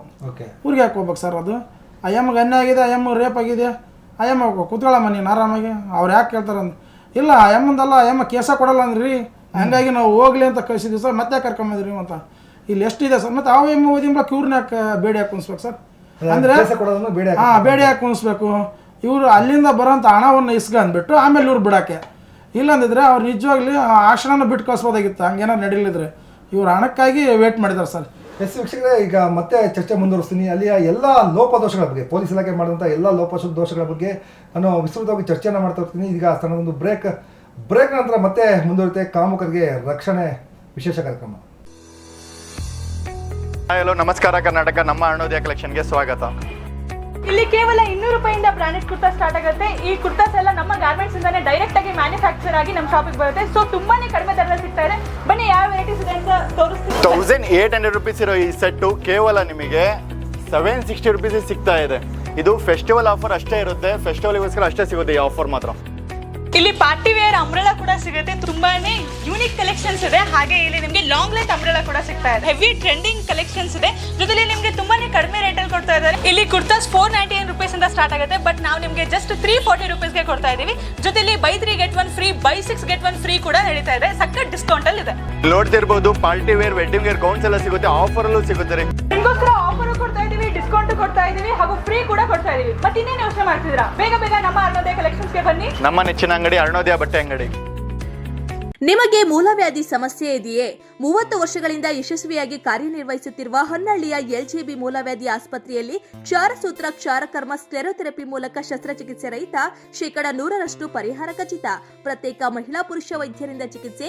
S3: ಊರಿಗೆ ಯಾಕೆ ಹೋಗ್ಬೇಕು ಸರ್? ಅದು ಅಯ್ಯಮ್ಮಗೆ ಅನ್ಯಾಯ ಆಗಿದೆ, ಅಯ್ಯಮ್ಮ ರೇಪ್ ಆಗಿದೆ, ಅಯ್ಯಮ್ಮ ಕೂತ್ಕೊಳ್ಳಮ್ಮ ನೀನು ಆರಾಮಾಗಿ. ಅವ್ರು ಯಾಕೆ ಕೇಳ್ತಾರೆ ಅಂತ, ಇಲ್ಲ ಅಯ್ಯಮ್ಮಂದಲ್ಲ ಅಯ್ಯಮ್ಮ ಕೇಸ ಕೊಡಲ್ಲ ಅಂದ್ರಿ, ಹಂಗಾಗಿ ನಾವು ಹೋಗ್ಲಿ ಅಂತ ಕಳಿಸಿದ್ವಿ ಸರ್, ಮತ್ತೆ ಕರ್ಕೊಂಬಂದ್ರಿ ಅಂತ. ಇಲ್ಲಿ ಎಷ್ಟಿದೆ ಸರ್, ಮತ್ತು ಅವ ಎಮ್ಮ ಓದಿಂಬ್ಲಕ್ಕೆ ಇವ್ರನ್ನ ಯಾಕೆ ಬೇಡಿ ಹಾಕಿ ಕುಣಿಸ್ಬೇಕು ಸರ್? ಅಂದರೆ ಬೇಡಿ ಹಾಕಿ ಕುಣಿಸ್ಬೇಕು. ಇವರು ಅಲ್ಲಿಂದ ಬರೋಂಥ ಹಣವನ್ನು ಅಂದ್ಬಿಟ್ಟು ಆಮೇಲೆ ಇವ್ರು ಬಿಡೋಕ್ಕೆ. ಇಲ್ಲಂದಿದ್ರೆ ಅವ್ರು ನಿಜವಾಗ್ಲಿ ಆಶ್ರಮನ ಬಿಟ್ಟು ಕಳಿಸ್ಬೋದಾಗಿತ್ತು, ಹಂಗೇನಾರು ನಡೀಲಿದ್ರೆ. ಇವ್ರು ಹಣಕ್ಕಾಗಿ ವೇಟ್ ಮಾಡಿದ್ದಾರೆ ಸರ್.
S2: ಎಸ್ ವೀಕ್ಷಕರೇ, ಈಗ ಮತ್ತೆ ಚರ್ಚೆ ಮುಂದುವರಿಸ್ತೀನಿ. ಅಲ್ಲಿಯ ಎಲ್ಲ ಲೋಪದೋಷಗಳ ಬಗ್ಗೆ, ಪೊಲೀಸ್ ಇಲಾಖೆ ಮಾಡಿದಂಥ ಎಲ್ಲ ಲೋಪದೋಷಗಳ ಬಗ್ಗೆ ನಾನು ವಿಸ್ತೃತವಾಗಿ ಚರ್ಚೆಯನ್ನು ಮಾಡ್ತಾ ಇರ್ತೀನಿ. ಈಗ ಸಣ್ಣದೊಂದು ಬ್ರೇಕ್ ನಂತರ ಮತ್ತೆ ಮುಂದುವರಿತೆ ಕಾಮುಕರಿಗೆ ರಕ್ಷಣೆ ವಿಶೇಷ ಕಾರ್ಯಕ್ರಮ.
S7: ಹಲೋ, ನಮಸ್ಕಾರ ಕರ್ನಾಟಕ. ನಮ್ಮ ಅರುಣೋದಯ ಕಲೆಕ್ಷನ್ಗೆ ಸ್ವಾಗತ.
S8: ಇಲ್ಲಿ ಕೇವಲ 200 ರೂಪಾಯಿಂದ ಬ್ರಾಂಡೆಡ್ ಕುರ್ತಾ ಸ್ಟಾರ್ಟ್ ಆಗುತ್ತೆ. ಈ ಕುರ್ತಾಸ್ ಎಲ್ಲ ನಮ್ಮ ಗಾರ್ಮೆಂಟ್ಸ್ ಇಂದಾನೆ ಡೈರೆಕ್ಟ್ ಆಗಿ ಮ್ಯಾನುಫ್ಯಾಕ್ಚರ್ ಆಗಿ ನಮ್ಮ ಶಾಪಿಗೆ ಬರುತ್ತೆ. ಸೊ ತುಂಬಾನೇ ಕಡಿಮೆ ದರದಲ್ಲಿ ಸಿಗ್ತಾ ಇದೆ. ಬನ್ನಿ ಯಾವ ವೆರೈಟೀಸ್ ಇದೆ ಅಂತ ತೋರಿಸ್ತೀನಿ.
S7: 1800 ರೂಪೀಸ್ ಇರೋ ಈ ಸೆಟ್ಟು ಕೇವಲ ನಿಮಗೆ 760 ರೂಪೀಸ್ ಸಿಗ್ತಾ ಇದೆ. ಇದು ಫೆಸ್ಟಿವಲ್ ಆಫರ್ ಅಷ್ಟೇ ಇರುತ್ತೆ, ಫೆಸ್ಟಿವಲ್ಗೋಸ್ಕರ ಅಷ್ಟೇ ಸಿಗುತ್ತೆ ಈ ಆಫರ್ ಮಾತ್ರ.
S8: ಇಲ್ಲಿ ಪಾರ್ಟಿ ವೇರ್ ಅಂಬ್ರೆಲಾ ಕೂಡ ಸಿಗುತ್ತೆ. ತುಂಬಾನೇ ಯೂನಿಕ್ ಕಲೆಕ್ಷನ್ಸ್ ಇದೆ. ಹಾಗೆ ಇಲ್ಲಿ ನಿಮಗೆ ಲಾಂಗ್ ಲೆಂತ್ ಅಂಬ್ರೆಲಾ ಕೂಡ ಸಿಗ್ತಾ ಇದೆ. ಹೆವಿ ಟ್ರೆಂಡಿಂಗ್ ಕಲೆಕ್ಷನ್ಸ್ ಇದೆ. ಜೊತೆಲಿ ನಿಮಗೆ ತುಂಬಾನೇ ಕಡಿಮೆ ರೇಟಲ್ಲಿ ಕೊಡ್ತಾ ಇದ್ದಾರೆ. ಇಲ್ಲಿ ಕುರ್ತಾಸ್ 499 ರೂಪೀಸ್ ಇಂದ ಸ್ಟಾರ್ಟ್ ಆಗುತ್ತೆ. ಬಟ್ ನಾವು ನಿಮಗೆ ಜಸ್ಟ್ 340 ರೂಪೀಸ್ಗೆ ಕೊಡ್ತಾ ಇದೀವಿ. ಜೊತೆಲಿ buy 3 get 1 free, buy 6 get 1 free ಕೂಡ ನಡೀತಾ ಇದೆ. ಸಖತ್ ಡಿಸ್ಕೌಂಟ್ ಅಲ್ಲಿ ಇದೆ.
S7: ನೋಡ್ತಿರ್ಬೋದು, party wear, wedding wear gowns ಎಲ್ಲ ಸಿಗುತ್ತೆ, ಆಫರ್ ಅಲ್ಲೂ ಸಿಗುತ್ತೆ.
S8: ನಿಮಗೋಸ್ಕರ ಆಫರ್ ಕೊಡ್ತಾ ಇದೀವಿ, ಡಿಸ್ಕೌಂಟ್ ಕೊಡ್ತಾ ಇದೀವಿ, ಹಾಗೂ ಫ್ರೀ ಕೂಡ ಕೊಡ್ತಾ ಇದೀವಿ. ಮತ್ತೆ ಇನ್ನೇನು ಯೋಚನೆ ಮಾಡ್ತಿದ್ದೀರಾ? ಬೇಗ ನಮ್ಮ ಅರುಣೋದಯ ಕಲೆಕ್ಷನ್ಸ್ಗೆ ಬನ್ನಿ.
S7: ನಮ್ಮ ನೆಚ್ಚಿನ ಅಂಗಡಿ ಅರುಣೋದಯ ಬಟ್ಟೆ ಅಂಗಡಿ.
S9: ನಿಮಗೆ ಮೂಲವ್ಯಾಧಿ ಸಮಸ್ಯೆ ಇದೆಯೇ? 30 ವರ್ಷಗಳಿಂದ ಯಶಸ್ವಿಯಾಗಿ ಕಾರ್ಯನಿರ್ವಹಿಸುತ್ತಿರುವ ಹೊನ್ನಳ್ಳಿಯ LJB ಮೂಲವ್ಯಾಧಿ ಆಸ್ಪತ್ರೆಯಲ್ಲಿ ಕ್ಷಾರಸೂತ್ರ, ಕ್ಷಾರಕರ್ಮ, ಸ್ಕ್ಲೆರೋಥೆರಪಿ ಮೂಲಕ ಶಸ್ತ್ರಚಿಕಿತ್ಸೆ ರಹಿತ 100% ಪರಿಹಾರ ಖಚಿತ. ಪ್ರತ್ಯೇಕ ಮಹಿಳಾ ಪುರುಷ ವೈದ್ಯರಿಂದ ಚಿಕಿತ್ಸೆ.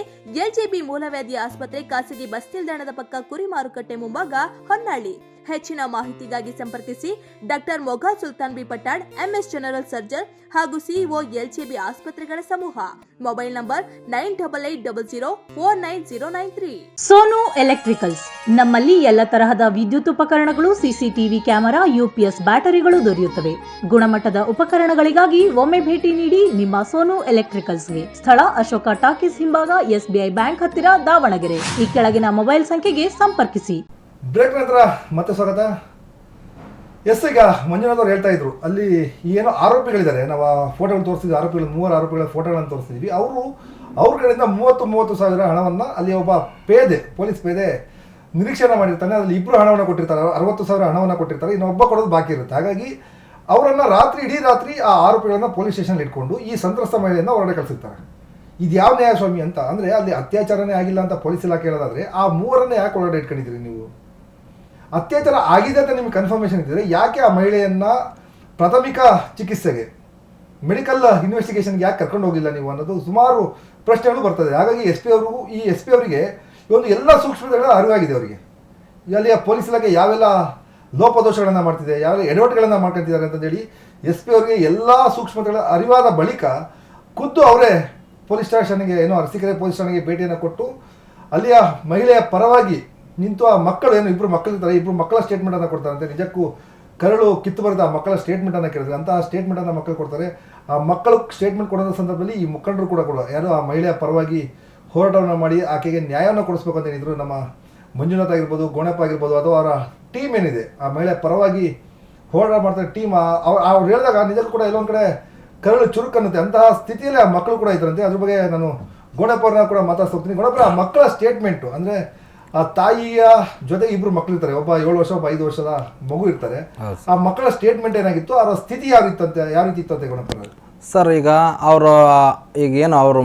S9: LJB ಮೂಲವ್ಯಾಧಿ ಆಸ್ಪತ್ರೆ, ಖಾಸಗಿ ಬಸ್ ನಿಲ್ದಾಣದ ಪಕ್ಕ, ಕುರಿ ಮಾರುಕಟ್ಟೆ ಮುಂಭಾಗ, ಹೊನ್ನಳ್ಳಿ. ಹೆಚ್ಚಿನ ಮಾಹಿತಿಗಾಗಿ ಸಂಪರ್ಕಿಸಿ doctor Moghal Sultan B Pattad, MS general surgeon ಹಾಗೂ CEO LJB ಆಸ್ಪತ್ರೆಗಳ ಸಮೂಹ. Mobile number 9880049093.
S10: ಸೋನು ಎಲೆಕ್ಟ್ರಿಕಲ್ಸ್. ನಮ್ಮಲ್ಲಿ ಎಲ್ಲ ತರಹದ ವಿದ್ಯುತ್ ಉಪಕರಣಗಳು, CCTV ಕ್ಯಾಮೆರಾ, UPS ಬ್ಯಾಟರಿಗಳು ದೊರೆಯುತ್ತವೆ. ಗುಣಮಟ್ಟದ ಉಪಕರಣಗಳಿಗಾಗಿ ಒಮ್ಮೆ ಭೇಟಿ ನೀಡಿ ನಿಮ್ಮ ಸೋನು ಎಲೆಕ್ಟ್ರಿಕಲ್ಸ್ಗೆ. ಸ್ಥಳ ಅಶೋಕ ಟಾಕೀಸ್ ಹಿಂಭಾಗ, SBI ಬ್ಯಾಂಕ್ ಹತ್ತಿರ, ದಾವಣಗೆರೆ. ಈ ಕೆಳಗಿನ ಮೊಬೈಲ್ ಸಂಖ್ಯೆಗೆ ಸಂಪರ್ಕಿಸಿ.
S2: ಬ್ರೇಕ್ ನಂತರ ಮತ್ತೆ ಸ್ವಾಗತ. ಎಸ್, ಈಗ ಮಂಜುನಾಥ್ ಅವ್ರು ಹೇಳ್ತಾ ಇದ್ರು, ಅಲ್ಲಿ ಏನೋ ಆರೋಪಿಗಳಿದ್ದಾರೆ, ನಾವು ಆ ಫೋಟೋಗಳು ತೋರಿಸ್ತಿದ್ವಿ, ಆರೋಪಿಗಳು 3 ಆರೋಪಿಗಳ ಫೋಟೋಗಳನ್ನು ತೋರಿಸ್ತಿದ್ವಿ. ಅವ್ರ ಕಡೆಯಿಂದ 30 ಸಾವಿರ ಹಣವನ್ನು ಅಲ್ಲಿ ಒಬ್ಬ ಪೊಲೀಸ್ ಪೇದೆ ನಿರೀಕ್ಷೆಯನ್ನು ಮಾಡಿರ್ತಾನೆ. ಅದರಲ್ಲಿ 2 ಹಣವನ್ನು ಕೊಟ್ಟಿರ್ತಾರೆ, 60 ಸಾವಿರ ಹಣವನ್ನು ಕೊಟ್ಟಿರ್ತಾರೆ, ಇನ್ನೊಬ್ಬ ಕೊಡೋದು ಬಾಕಿ ಇರುತ್ತೆ. ಹಾಗಾಗಿ ಅವರನ್ನು ಇಡೀ ರಾತ್ರಿ ಆ ಆರೋಪಿಗಳನ್ನು ಪೊಲೀಸ್ ಸ್ಟೇಷನ್ ಇಟ್ಕೊಂಡು ಈ ಸಂತ್ರಸ್ತ ಮಹಿಳೆಯನ್ನು ಹೊರಗಡೆ ಕಳಿಸಿರ್ತಾರೆ. ಇದು ಯಾವ ನ್ಯಾಯಸ್ವಾಮಿ ಅಂತ ಅಂದರೆ, ಅಲ್ಲಿ ಅತ್ಯಾಚಾರನೇ ಆಗಿಲ್ಲ ಅಂತ ಪೊಲೀಸ್ ಇಲಾಖೆ ಹೇಳೋದಾದರೆ ಆ 3ರನ್ನೇ ಯಾಕೆ ಹೊರಗಡೆ ಇಟ್ಕೊಂಡಿದ್ದೀರಿ ನೀವು? ಅತ್ಯಾಚಾರ ಆಗಿದೆ ಅಂತ ನಿಮ್ಗೆ ಕನ್ಫರ್ಮೇಷನ್ ಇದ್ದರೆ ಯಾಕೆ ಆ ಮಹಿಳೆಯನ್ನು ಪ್ರಾಥಮಿಕ ಚಿಕಿತ್ಸೆಗೆ, ಮೆಡಿಕಲ್ ಇನ್ವೆಸ್ಟಿಗೇಷನ್ಗೆ ಯಾಕೆ ಕರ್ಕೊಂಡು ಹೋಗಿಲ್ಲ ನೀವು ಅನ್ನೋದು ಸುಮಾರು ಪ್ರಶ್ನೆಗಳು ಬರ್ತದೆ. ಹಾಗಾಗಿ SP ಅವರಿಗೆ ಒಂದು ಎಲ್ಲ ಸೂಕ್ಷ್ಮತೆಗಳ ಅರಿವಾಗಿದೆ. ಅವರಿಗೆ ಅಲ್ಲಿಯ ಪೊಲೀಸ್ ಇಲಾಖೆ ಯಾವೆಲ್ಲ ಲೋಪದೋಷಗಳನ್ನು ಮಾಡ್ತಿದೆ, ಯಾವ ಎಡವಟ್ಟುಗಳನ್ನು ಮಾಡ್ಕೊತಿದ್ದಾರೆ ಅಂತಂದೇಳಿ SP ಅವರಿಗೆ ಎಲ್ಲ ಸೂಕ್ಷ್ಮತೆಗಳ ಅರಿವಾದ ಬಳಿಕ ಖುದ್ದು ಅವರೇ ಪೊಲೀಸ್ ಸ್ಟೇಷನ್ಗೆ, ಅರಸೀಕೆರೆ ಪೊಲೀಸ್ ಠಾಣೆಗೆ ಭೇಟಿಯನ್ನು ಕೊಟ್ಟು ಅಲ್ಲಿಯ ಮಹಿಳೆಯ ಪರವಾಗಿ ನಿಂತು ಆ ಮಕ್ಕಳು 2 ಮಕ್ಕಳಿರ್ತಾರೆ, 2 ಮಕ್ಕಳ ಸ್ಟೇಟ್ಮೆಂಟನ್ನು ಕೊಡ್ತಾರಂತೆ. ನಿಜಕ್ಕೂ ಕರಳು ಕಿತ್ತು ಬರೆದ ಆ ಮಕ್ಕಳ ಸ್ಟೇಟ್ಮೆಂಟನ್ನು ಕೇಳಿದ್ರೆ ಅಂತಹ ಸ್ಟೇಟ್ಮೆಂಟನ್ನು ಮಕ್ಕಳು ಕೊಡ್ತಾರೆ. ಆ ಮಕ್ಕಳು ಸ್ಟೇಟ್ಮೆಂಟ್ ಕೊಡೋದ ಸಂದರ್ಭದಲ್ಲಿ ಈ ಮುಖಂಡರು ಕೂಡ ಯಾರು ಆ ಮಹಿಳೆಯ ಪರವಾಗಿ ಹೋರಾಟವನ್ನು ಮಾಡಿ ಆಕೆಗೆ ನ್ಯಾಯವನ್ನು ಕೊಡಿಸ್ಬೇಕು ಅಂತ ಏನಿದ್ರು ನಮ್ಮ ಮಂಜುನಾಥ್ ಆಗಿರ್ಬೋದು, ಗೋಣಪ್ಪ ಆಗಿರ್ಬೋದು, ಅಥವಾ ಅವರ ಟೀಮ್ ಏನಿದೆ ಆ ಮಹಿಳೆಯ ಪರವಾಗಿ ಹೋರಾಟ ಮಾಡ್ತಾರೆ ಟೀಮ್, ಅವ್ರು ಹೇಳಿದಾಗ ನಿಜಕ್ಕೂ ಕೂಡ ಎಲ್ಲೊಂದು ಕಡೆ ಕರಳು ಚುರುಕನ್ನುತ್ತೆ. ಅಂತಹ ಸ್ಥಿತಿಯಲ್ಲಿ ಆ ಮಕ್ಕಳು ಕೂಡ ಇದ್ದಾರಂತೆ. ಅದ್ರ ಬಗ್ಗೆ ನಾನು ಗೋಣಪ್ಪ ಅವ್ರನ್ನ ಕೂಡ ಮಾತಾಡ್ತಾ ಹೋಗ್ತೀನಿ. ಗೋಣಪ್ಪ, ಆ ಮಕ್ಕಳ ಸ್ಟೇಟ್ಮೆಂಟು ಅಂದರೆ ಆ ತಾಯಿಯ ಜೊತೆ ಇಬ್ರು ಮಕ್ಳು ಇರ್ತಾರೆ, ಒಬ್ಬ 7 ವರ್ಷ ಒಬ್ಬ 5 ವರ್ಷದ ಮಗು ಇರ್ತಾರೆ. ಆ ಮಕ್ಕಳ ಸ್ಟೇಟ್ಮೆಂಟ್ ಏನಾಗಿತ್ತು, ಅವರ ಸ್ಥಿತಿ ಯಾವ ರೀತಿ ಇತ್ತು ಅಂತ ಗಣಪತಿ
S4: ಸರ್? ಈಗ ಅವರು ಈಗೇನು ಅವರು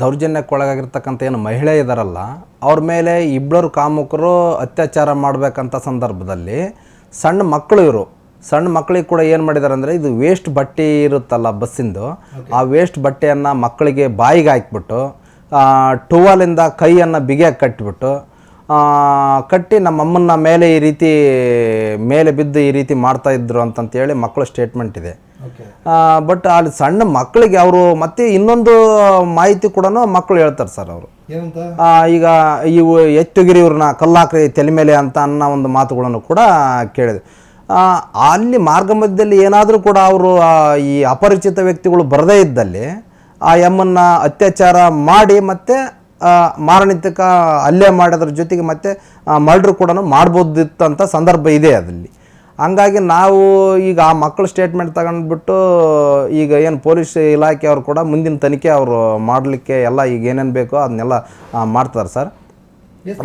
S4: ದೌರ್ಜನ್ಯಕ್ಕೆ ಒಳಗಾಗಿರ್ತಕ್ಕಂಥ ಏನು ಮಹಿಳೆ ಇದ್ದಾರಲ್ಲ, ಅವ್ರ ಮೇಲೆ ಇಬ್ಬರು ಕಾಮುಕರು ಅತ್ಯಾಚಾರ ಮಾಡಬೇಕಂತ ಸಂದರ್ಭದಲ್ಲಿ ಸಣ್ಣ ಮಕ್ಕಳು ಇವರು, ಸಣ್ಣ ಮಕ್ಕಳಿಗೆ ಕೂಡ ಏನು ಮಾಡಿದ್ದಾರೆ ಅಂದರೆ, ಇದು ವೇಸ್ಟ್ ಬಟ್ಟೆ ಇರುತ್ತಲ್ಲ ಬಸ್ಸಿಂದು, ಆ ವೇಸ್ಟ್ ಬಟ್ಟೆಯನ್ನು ಮಕ್ಕಳಿಗೆ ಬಾಯಿಗೆ ಹಾಕ್ಬಿಟ್ಟು ಟುವಾಲಿಂದ ಕೈಯನ್ನು ಬಿಗಿಯಾಗಿ ಕಟ್ಟಿಬಿಟ್ಟು ಕಟ್ಟಿ ನಮ್ಮಮ್ಮನ ಮೇಲೆ ಈ ರೀತಿ ಮೇಲೆ ಬಿದ್ದು ಈ ರೀತಿ ಮಾಡ್ತಾಯಿದ್ರು ಅಂತಂತೇಳಿ ಮಕ್ಕಳ ಸ್ಟೇಟ್ಮೆಂಟ್ ಇದೆ. ಬಟ್ ಅಲ್ಲಿ ಸಣ್ಣ ಮಕ್ಕಳಿಗೆ ಅವರು ಮತ್ತೆ ಇನ್ನೊಂದು ಮಾಹಿತಿ ಕೂಡ ಮಕ್ಕಳು ಹೇಳ್ತಾರೆ ಸರ್. ಅವರು ಈಗ ಇವು ಎತ್ತುಗಿರಿ ಇವ್ರನ್ನ ಕಲ್ಲಾಕ್ರಿ ತಲೆ ಮೇಲೆ ಅಂತ ಅನ್ನೋ ಒಂದು ಮಾತುಗಳನ್ನು ಕೂಡ ಕೇಳಿದೆ. ಅಲ್ಲಿ ಮಾರ್ಗ ಮಧ್ಯದಲ್ಲಿ ಏನಾದರೂ ಕೂಡ ಅವರು ಈ ಅಪರಿಚಿತ ವ್ಯಕ್ತಿಗಳು ಬರದೇ ಇದ್ದಲ್ಲಿ ಆ ಎಮ್ಮನ್ನು ಅತ್ಯಾಚಾರ ಮಾಡಿ ಮತ್ತು ಮಾರಣಾಂತಿಕ ಹಲ್ಲೆ ಮಾಡೋದ್ರ ಜೊತೆಗೆ ಮತ್ತು ಮರ್ಡ್ರ್ ಕೂಡ ಮಾಡ್ಬೋದಿತ್ತಂಥ ಸಂದರ್ಭ ಇದೆ ಅದಲ್ಲಿ. ಹಂಗಾಗಿ ನಾವು ಈಗ ಆ ಮಕ್ಕಳು ಸ್ಟೇಟ್ಮೆಂಟ್ ತಗೊಂಡ್ಬಿಟ್ಟು ಈಗ ಏನು ಪೊಲೀಸ್ ಇಲಾಖೆಯವರು ಕೂಡ ಮುಂದಿನ ತನಿಖೆ ಅವರು ಮಾಡಲಿಕ್ಕೆ ಎಲ್ಲ ಈಗ ಏನೇನು ಬೇಕೋ ಅದನ್ನೆಲ್ಲ ಮಾಡ್ತಾರೆ ಸರ್.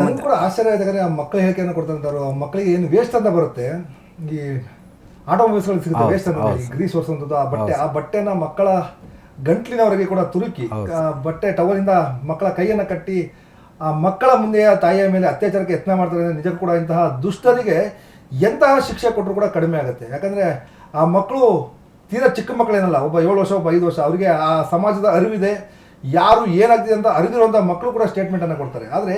S2: ನನಗೆ ಕೂಡ ಆಶ್ಚರ್ಯ ಆಯ್ತು, ಆ ಮಕ್ಕಳ ಹೇಳಿಕೆಯನ್ನು ಕೊಡ್ತಾರೆ. ಮಕ್ಕಳಿಗೆ ಏನು ವೇಸ್ಟ್ ಅಂತ ಬರುತ್ತೆ, ಈ ಆಟೋಮೊಬೈಲ್ಸ್ಗಳು ಸಿಗುತ್ತೆ ವೇಸ್ಟ್ ಅಂತ, ಗ್ರೀಸ್ ವರ್ಷ ಆ ಬಟ್ಟೆನ ಮಕ್ಕಳ ಗಂಟ್ಲಿನವರೆಗೆ ಕೂಡ ತುರುಕಿ ಬಟ್ಟೆ ಟವಲಿಂದ ಮಕ್ಕಳ ಕೈಯನ್ನು ಕಟ್ಟಿ ಆ ಮಕ್ಕಳ ಮುಂದೆ ತಾಯಿಯ ಮೇಲೆ ಅತ್ಯಾಚಾರಕ್ಕೆ ಯತ್ನ ಮಾಡ್ತಾರೆ. ನಿಜಕ್ಕೂ ಕೂಡ ಇಂತಹ ದುಷ್ಟರಿಗೆ ಎಂತಹ ಶಿಕ್ಷೆ ಕೊಟ್ಟರು ಕೂಡ ಕಡಿಮೆ ಆಗುತ್ತೆ. ಯಾಕಂದರೆ ಆ ಮಕ್ಕಳು ತೀರಾ ಚಿಕ್ಕ ಮಕ್ಕಳೇನಲ್ಲ, ಒಬ್ಬ 7 ವರ್ಷ ಒಬ್ಬ 5 ವರ್ಷ, ಅವರಿಗೆ ಆ ಸಮಾಜದ ಅರಿವಿದೆ, ಯಾರು ಏನಾಗ್ತಿದೆ ಅಂತ ಅರಿವಿರುವಂಥ ಮಕ್ಕಳು ಕೂಡ ಸ್ಟೇಟ್ಮೆಂಟನ್ನು ಕೊಡ್ತಾರೆ. ಆದರೆ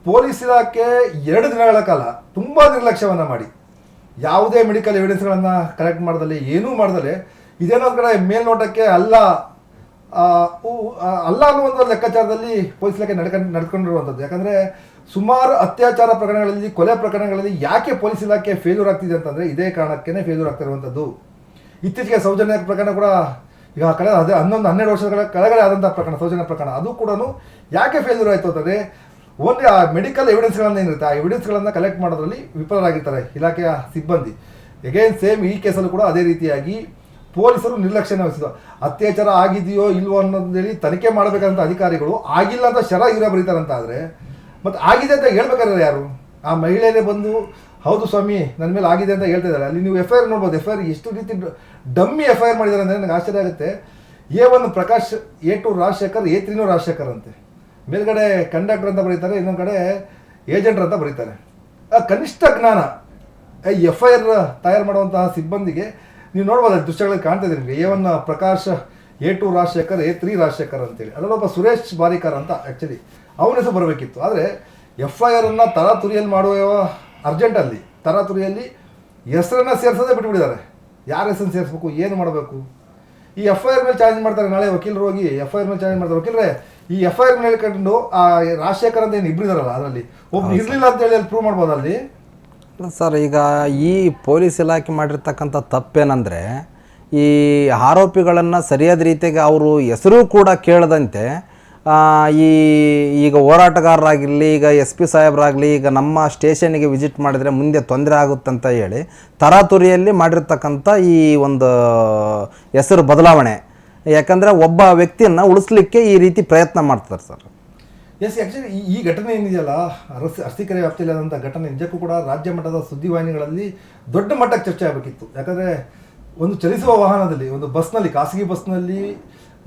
S2: ಪೊಲೀಸ್ ಇಲಾಖೆ 2 ದಿನಗಳ ಕಾಲ ತುಂಬ ನಿರ್ಲಕ್ಷ್ಯವನ್ನು ಮಾಡಿ ಯಾವುದೇ ಮೆಡಿಕಲ್ ಎವಿಡೆನ್ಸ್ಗಳನ್ನು ಕಲೆಕ್ಟ್ ಮಾಡ್ದಲೆ ಏನೂ ಮಾಡ್ದಲೆ ಇದೇನೋ ಕಡೆ ಮೇಲ್ನೋಟಕ್ಕೆ ಅಲ್ಲ ಅನ್ನೋ ಒಂದು ಲೆಕ್ಕಾಚಾರದಲ್ಲಿ ಪೊಲೀಸ್ ಇಲಾಖೆ ನಡ್ಕೊಂಡಿರುವಂಥದ್ದು. ಯಾಕಂದರೆ ಸುಮಾರು ಅತ್ಯಾಚಾರ ಪ್ರಕರಣಗಳಲ್ಲಿ, ಕೊಲೆ ಪ್ರಕರಣಗಳಲ್ಲಿ ಯಾಕೆ ಪೊಲೀಸ್ ಇಲಾಖೆ ಫೇಲ್ಯೂರ್ ಆಗ್ತಿದೆ ಅಂತಂದರೆ ಇದೇ ಕಾರಣಕ್ಕೇ ಫೇಲ್ಯೂರ್ ಆಗ್ತಿರುವಂಥದ್ದು. ಇತ್ತೀಚೆಗೆ ಸೌಜನ್ಯ ಪ್ರಕರಣ ಕೂಡ ಈಗ ಕಳೆದ 11-12 ವರ್ಷಗಳ ಕೆಳಗಡೆ ಆದಂಥ ಪ್ರಕರಣ, ಸೌಜನ್ಯ ಪ್ರಕರಣ, ಅದು ಕೂಡ ಯಾಕೆ ಫೇಲ್ಯೂರ್ ಆಯಿತು ಅಂತಂದರೆ ಓನ್ಲಿ ಆ ಮೆಡಿಕಲ್ ಎವಿಡೆನ್ಸ್ಗಳನ್ನು ಏನಿರುತ್ತೆ ಆ ಎವಿಡೆನ್ಸ್ಗಳನ್ನು ಕಲೆಕ್ಟ್ ಮಾಡೋದ್ರಲ್ಲಿ ವಿಫಲರಾಗಿರ್ತಾರೆ ಇಲಾಖೆಯ ಸಿಬ್ಬಂದಿ. ಎಗೇನ್ ಸೇಮ್ ಈ ಕೇಸಲ್ಲೂ ಕೂಡ ಅದೇ ರೀತಿಯಾಗಿ ಪೊಲೀಸರು ನಿರ್ಲಕ್ಷ್ಯನ ವಹಿಸಿದ್ರು. ಅತ್ಯಾಚಾರ ಆಗಿದೆಯೋ ಇಲ್ವೋ ಅನ್ನೋದೇಳಿ ತನಿಖೆ ಮಾಡಬೇಕಂತ ಅಧಿಕಾರಿಗಳು ಆಗಿಲ್ಲ ಅಂತ ಶರ ಇವರೇ ಬರೀತಾರಂತ. ಆದರೆ ಮತ್ತು ಆಗಿದೆ ಅಂತ ಹೇಳ್ಬೇಕಾದ್ರೆ ಯಾರು? ಆ ಮಹಿಳೆಯೇ ಬಂದು ಹೌದು ಸ್ವಾಮಿ ನನ್ನ ಮೇಲೆ ಆಗಿದೆ ಅಂತ ಹೇಳ್ತಾ ಇದ್ದಾರೆ. ಅಲ್ಲಿ ನೀವು FIR ನೋಡ್ಬೋದು. FIR ಎಷ್ಟು ರೀತಿ ಡಮ್ಮಿ FIR ಮಾಡಿದ್ದಾರೆ ಅಂದರೆ ನನಗೆ ಆಶ್ಚರ್ಯ ಆಗುತ್ತೆ. A1 Prakash, A2 Rajashekhar, A3 Rajashekhar ಅಂತೆ. ಮೇಲ್ಗಡೆ ಕಂಡಕ್ಟರ್ ಅಂತ ಬರೀತಾರೆ, ಇನ್ನೊಂದು ಕಡೆ ಏಜೆಂಟ್ರ್ ಅಂತ ಬರೀತಾರೆ. ಆ ಕನಿಷ್ಠ ಜ್ಞಾನ FIR ತಯಾರು ಮಾಡುವಂತಹ ಸಿಬ್ಬಂದಿಗೆ ನೀವು ನೋಡ್ಬೋದು, ದೃಶ್ಯಗಳಲ್ಲಿ ಕಾಣ್ತಾ ಇದ್ದೀರಿ ನಿಮಗೆ. A1 Prakash, A2 Rajashekhar, A3 Rajashekhar ಅಂತೇಳಿ. ಅದರಲ್ಲೊಬ್ಬ ಸುರೇಶ್ ಬಾರಿಕರ್ ಅಂತ ಆ್ಯಕ್ಚುಲಿ ಅವನ ಹೆಸರು ಬರಬೇಕಿತ್ತು. ಆದರೆ FIR ತರಾತುರಿಯಲ್ಲಿ ಮಾಡುವ ಅರ್ಜೆಂಟಲ್ಲಿ ತರಾತುರಿಯಲ್ಲಿ ಹೆಸರನ್ನು ಸೇರಿಸೋದೇ ಬಿಟ್ಬಿಟ್ಟಿದ್ದಾರೆ. ಯಾರ ಹೆಸರನ್ನು ಸೇರಿಸ್ಬೇಕು, ಏನು ಮಾಡಬೇಕು? ಈ FIR ಮೇಲೆ ಚಾಲೆಂಜ್ ಮಾಡ್ತಾರೆ. ನಾಳೆ ವಕೀಲರು ಹೋಗಿ FIR ಮೇಲೆ ಚಾಲೆಂಜ್ ಮಾಡ್ತಾರೆ. ವಕೀಲರೇ ಈ FIR ಮೇಲೆ ಹೇಳ್ಕೊಂಡು ಆ ರಾಜಶೇಖರ್ ಅಂತ ಏನು ಇಬ್ಬರು ಇದಾರಲ್ಲ ಅದರಲ್ಲಿ ಒಬ್ಬರು ಇರಲಿಲ್ಲ ಅಂತೇಳಿ ಅಲ್ಲಿ ಪ್ರೂವ್ ಮಾಡ್ಬೋದು ಅಲ್ಲಿ
S4: ಸರ್. ಈಗ ಈ ಪೊಲೀಸ್ ಇಲಾಖೆ ಮಾಡಿರ್ತಕ್ಕಂಥ ತಪ್ಪೇನೆಂದರೆ ಈ ಆರೋಪಿಗಳನ್ನು ಸರಿಯಾದ ರೀತಿಯಾಗಿ ಅವರು ಹೆಸರು ಕೂಡ ಕೇಳದಂತೆ ಈಗ ಹೋರಾಟಗಾರರಾಗಿರಲಿ, ಈಗ SP ಸಾಹೇಬರಾಗಲಿ, ಈಗ ನಮ್ಮ ಸ್ಟೇಷನ್ಗೆ ವಿಸಿಟ್ ಮಾಡಿದರೆ ಮುಂದೆ ತೊಂದರೆ ಆಗುತ್ತಂತ ಹೇಳಿ ತರಾತುರಿಯಲ್ಲಿ ಮಾಡಿರ್ತಕ್ಕಂಥ ಈ ಒಂದು ಹೆಸರು ಬದಲಾವಣೆ. ಯಾಕಂದರೆ ಒಬ್ಬ ವ್ಯಕ್ತಿಯನ್ನು ಉಳಿಸ್ಲಿಕ್ಕೆ ಈ ರೀತಿ ಪ್ರಯತ್ನ ಮಾಡ್ತಾರೆ ಸರ್.
S2: ಎಸ್, ಆ್ಯಕ್ಚುಲಿ ಈ ಘಟನೆ ಏನಿದೆಯಲ್ಲ, ಅರಸೀಕೆರೆ ವ್ಯಾಪ್ತಿಯಲ್ಲಿ ಆದಂಥ ಘಟನೆ ನಿಜಕ್ಕೂ ಕೂಡ ರಾಜ್ಯ ಮಟ್ಟದ ಸುದ್ದಿವಾಹಿನಿಗಳಲ್ಲಿ ದೊಡ್ಡ ಮಟ್ಟಕ್ಕೆ ಚರ್ಚೆ ಆಗಬೇಕಿತ್ತು. ಯಾಕಂದರೆ ಒಂದು ಚಲಿಸುವ ವಾಹನದಲ್ಲಿ, ಒಂದು ಬಸ್ನಲ್ಲಿ, ಖಾಸಗಿ ಬಸ್ನಲ್ಲಿ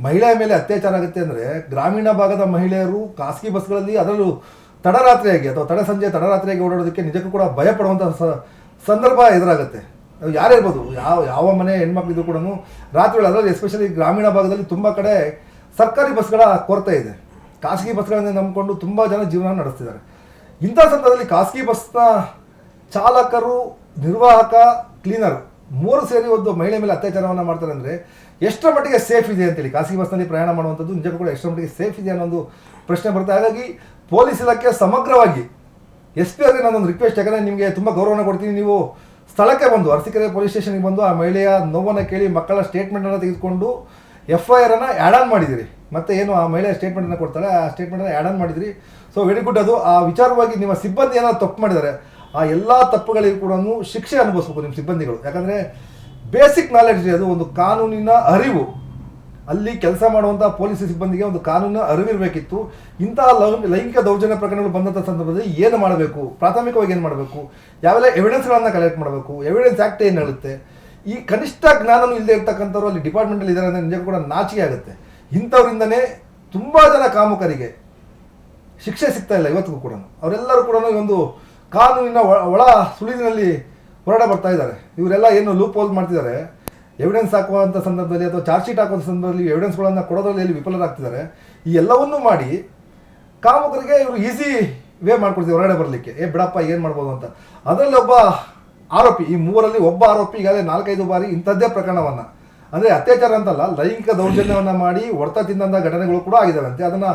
S2: ಮಹಿಳೆಯ ಮೇಲೆ ಅತ್ಯಾಚಾರ ಆಗುತ್ತೆ ಅಂದರೆ ಗ್ರಾಮೀಣ ಭಾಗದ ಮಹಿಳೆಯರು ಖಾಸಗಿ ಬಸ್ಗಳಲ್ಲಿ ಅದರಲ್ಲೂ ತಡರಾತ್ರಿಯಾಗಿ ಅಥವಾ ತಡರಾತ್ರಿಯಾಗಿ ಓಡಾಡೋದಕ್ಕೆ ನಿಜಕ್ಕೂ ಕೂಡ ಭಯಪಡುವಂಥ ಸಂದರ್ಭ ಎದುರಾಗುತ್ತೆ. ಯಾರೇ ಇರ್ಬೋದು, ಯಾವ ಮನೆ ಹೆಣ್ಮಕ್ಳಿದ್ರು ಕೂಡ ರಾತ್ರಿ ಅದರಲ್ಲಿ ಎಸ್ಪೆಷಲಿ ಗ್ರಾಮೀಣ ಭಾಗದಲ್ಲಿ ತುಂಬ ಕಡೆ ಸರ್ಕಾರಿ ಬಸ್ಗಳ ಕೊರತೆ ಇದೆ. ಖಾಸಗಿ ಬಸ್ಗಳನ್ನೇ ನಂಬಿಕೊಂಡು ತುಂಬ ಜನ ಜೀವನ ನಡೆಸ್ತಿದ್ದಾರೆ. ಇಂಥ ಸಂದರ್ಭದಲ್ಲಿ ಖಾಸಗಿ ಬಸ್ನ ಚಾಲಕರು, ನಿರ್ವಾಹಕ, ಕ್ಲೀನರ್ 3 ಸೇರಿ ಒಂದು ಮಹಿಳೆ ಮೇಲೆ ಅತ್ಯಾಚಾರವನ್ನು ಮಾಡ್ತಾರೆ ಅಂದರೆ ಎಷ್ಟರ ಮಟ್ಟಿಗೆ ಸೇಫ್ ಇದೆ ಅಂತೇಳಿ, ಖಾಸಗಿ ಬಸ್ನಲ್ಲಿ ಪ್ರಯಾಣ ಮಾಡುವಂಥದ್ದು ನಿಜಕ್ಕೂ ಕೂಡ ಎಷ್ಟರ ಮಟ್ಟಿಗೆ ಸೇಫ್ ಇದೆ ಅನ್ನೋ ಒಂದು ಪ್ರಶ್ನೆ ಬರುತ್ತೆ. ಹಾಗಾಗಿ ಪೊಲೀಸ್ ಇಲಾಖೆ ಸಮಗ್ರವಾಗಿ SP ಅವರಿಗೆ ನಾನೊಂದು ರಿಕ್ವೆಸ್ಟ್, ಯಾಕಂದರೆ ನಿಮಗೆ ತುಂಬ ಗೌರವನ ಕೊಡ್ತೀನಿ, ನೀವು ಸ್ಥಳಕ್ಕೆ ಬಂದು ಅರಸೀಕೆರೆ ಪೊಲೀಸ್ ಸ್ಟೇಷನ್ಗೆ ಬಂದು ಆ ಮಹಿಳೆಯ ನೋವನ್ನು ಕೇಳಿ ಮಕ್ಕಳ ಸ್ಟೇಟ್ಮೆಂಟನ್ನು ತೆಗೆದುಕೊಂಡು FIR ಆ್ಯಡ್ ಆನ್ ಮಾಡಿದಿರಿ. ಮತ್ತು ಏನು ಆ ಮಹಿಳೆಯ ಸ್ಟೇಟ್ಮೆಂಟನ್ನು ಕೊಡ್ತಾರೆ ಆ ಸ್ಟೇಟ್ಮೆಂಟನ್ನು ಆ್ಯಡ್ ಆನ್ ಮಾಡಿದಿರಿ. So very good. ಅದು ಆ ವಿಚಾರವಾಗಿ ನಿಮ್ಮ ಸಿಬ್ಬಂದಿ ಏನಾದ್ರು ತಪ್ಪು ಮಾಡಿದ್ದಾರೆ ಆ ಎಲ್ಲ ತಪ್ಪುಗಳಿಗೂ ಕೂಡ ಶಿಕ್ಷೆ ಅನುಭವಿಸ್ಬೇಕು ನಿಮ್ಮ ಸಿಬ್ಬಂದಿಗಳು. ಯಾಕಂದರೆ ಬೇಸಿಕ್ ನಾಲೆಡ್ಜ್, ಅದು ಒಂದು ಕಾನೂನಿನ ಅರಿವು, ಅಲ್ಲಿ ಕೆಲಸ ಮಾಡುವಂಥ ಪೊಲೀಸ್ ಸಿಬ್ಬಂದಿಗೆ ಒಂದು ಕಾನೂನು ಅರಿವಿರಬೇಕಿತ್ತು. ಇಂತಹ ಲೈಂಗಿಕ ದೌರ್ಜನ್ಯ ಪ್ರಕರಣಗಳು ಬಂದಂಥ ಸಂದರ್ಭದಲ್ಲಿ ಏನು ಮಾಡಬೇಕು, ಪ್ರಾಥಮಿಕವಾಗಿ ಏನು ಮಾಡಬೇಕು, ಯಾವೆಲ್ಲ ಎವಿಡೆನ್ಸ್ಗಳನ್ನು ಕಲೆಕ್ಟ್ ಮಾಡಬೇಕು, ಎವಿಡೆನ್ಸ್ ಆ್ಯಕ್ಟ್ ಏನು ಹೇಳುತ್ತೆ, ಈ ಕನಿಷ್ಠ ಜ್ಞಾನನೂ ಇಲ್ಲದೆ ಇರ್ತಕ್ಕಂಥವ್ರು ಅಲ್ಲಿ ಡಿಪಾರ್ಟ್ಮೆಂಟಲ್ಲಿ ಇದ್ದಾರೆ ಅಂದರೆ ನಿಜಕ್ಕೂ ಕೂಡ ನಾಚಿಕೆ ಆಗುತ್ತೆ. ಇಂಥವ್ರಿಂದನೇ ತುಂಬ ಜನ ಕಾಮುಕರಿಗೆ ಶಿಕ್ಷೆ ಸಿಗ್ತಾ ಇಲ್ಲ ಇವತ್ತಿಗೂ ಕೂಡ. ಅವರೆಲ್ಲರೂ ಕೂಡ ಒಂದು ಕಾನೂನಿನ ಒಳ ಸುಳಿಲಿನಲ್ಲಿ ಹೊರಡ ಬರ್ತಾ ಇದ್ದಾರೆ. ಇವರೆಲ್ಲ ಏನು ಲೂಪ್ ಹೋಲ್ ಮಾಡ್ತಿದ್ದಾರೆ, ಎವಿಡೆನ್ಸ್ ಹಾಕುವಂಥ ಸಂದರ್ಭದಲ್ಲಿ ಅಥವಾ ಚಾರ್ಜ್ ಶೀಟ್ ಹಾಕುವಂಥ ಸಂದರ್ಭದಲ್ಲಿ ಎವಿಡೆನ್ಸ್ಗಳನ್ನು ಕೊಡೋದ್ರಲ್ಲಿ ಎಲ್ಲಿ ವಿಫಲರಾಗ್ತಿದ್ದಾರೆ. ಈ ಎಲ್ಲವನ್ನೂ ಮಾಡಿ ಕಾಮುಕರಿಗೆ ಇವರು ಈಸಿ ವೇ ಮಾಡ್ಕೊಡ್ತೀವಿ ಹೊರಗಡೆ ಬರಲಿಕ್ಕೆ. ಬಿಡಪ್ಪ ಏನು ಮಾಡ್ಬೋದು ಅಂತ. ಅದರಲ್ಲಿ ಒಬ್ಬ ಆರೋಪಿ, ಈ ಮೂವರಲ್ಲಿ ಒಬ್ಬ ಆರೋಪಿ ಈಗಾಗಲೇ 4-5 ಬಾರಿ ಇಂಥದ್ದೇ ಪ್ರಕರಣವನ್ನು, ಅಂದರೆ ಅತ್ಯಾಚಾರ ಅಂತಲ್ಲ, ಲೈಂಗಿಕ ದೌರ್ಜನ್ಯವನ್ನು ಮಾಡಿ ಹೊಡೆತ ತಿಂದಂಥ ಘಟನೆಗಳು ಕೂಡ ಆಗಿದ್ದಾವಂತೆ. ಅದನ್ನು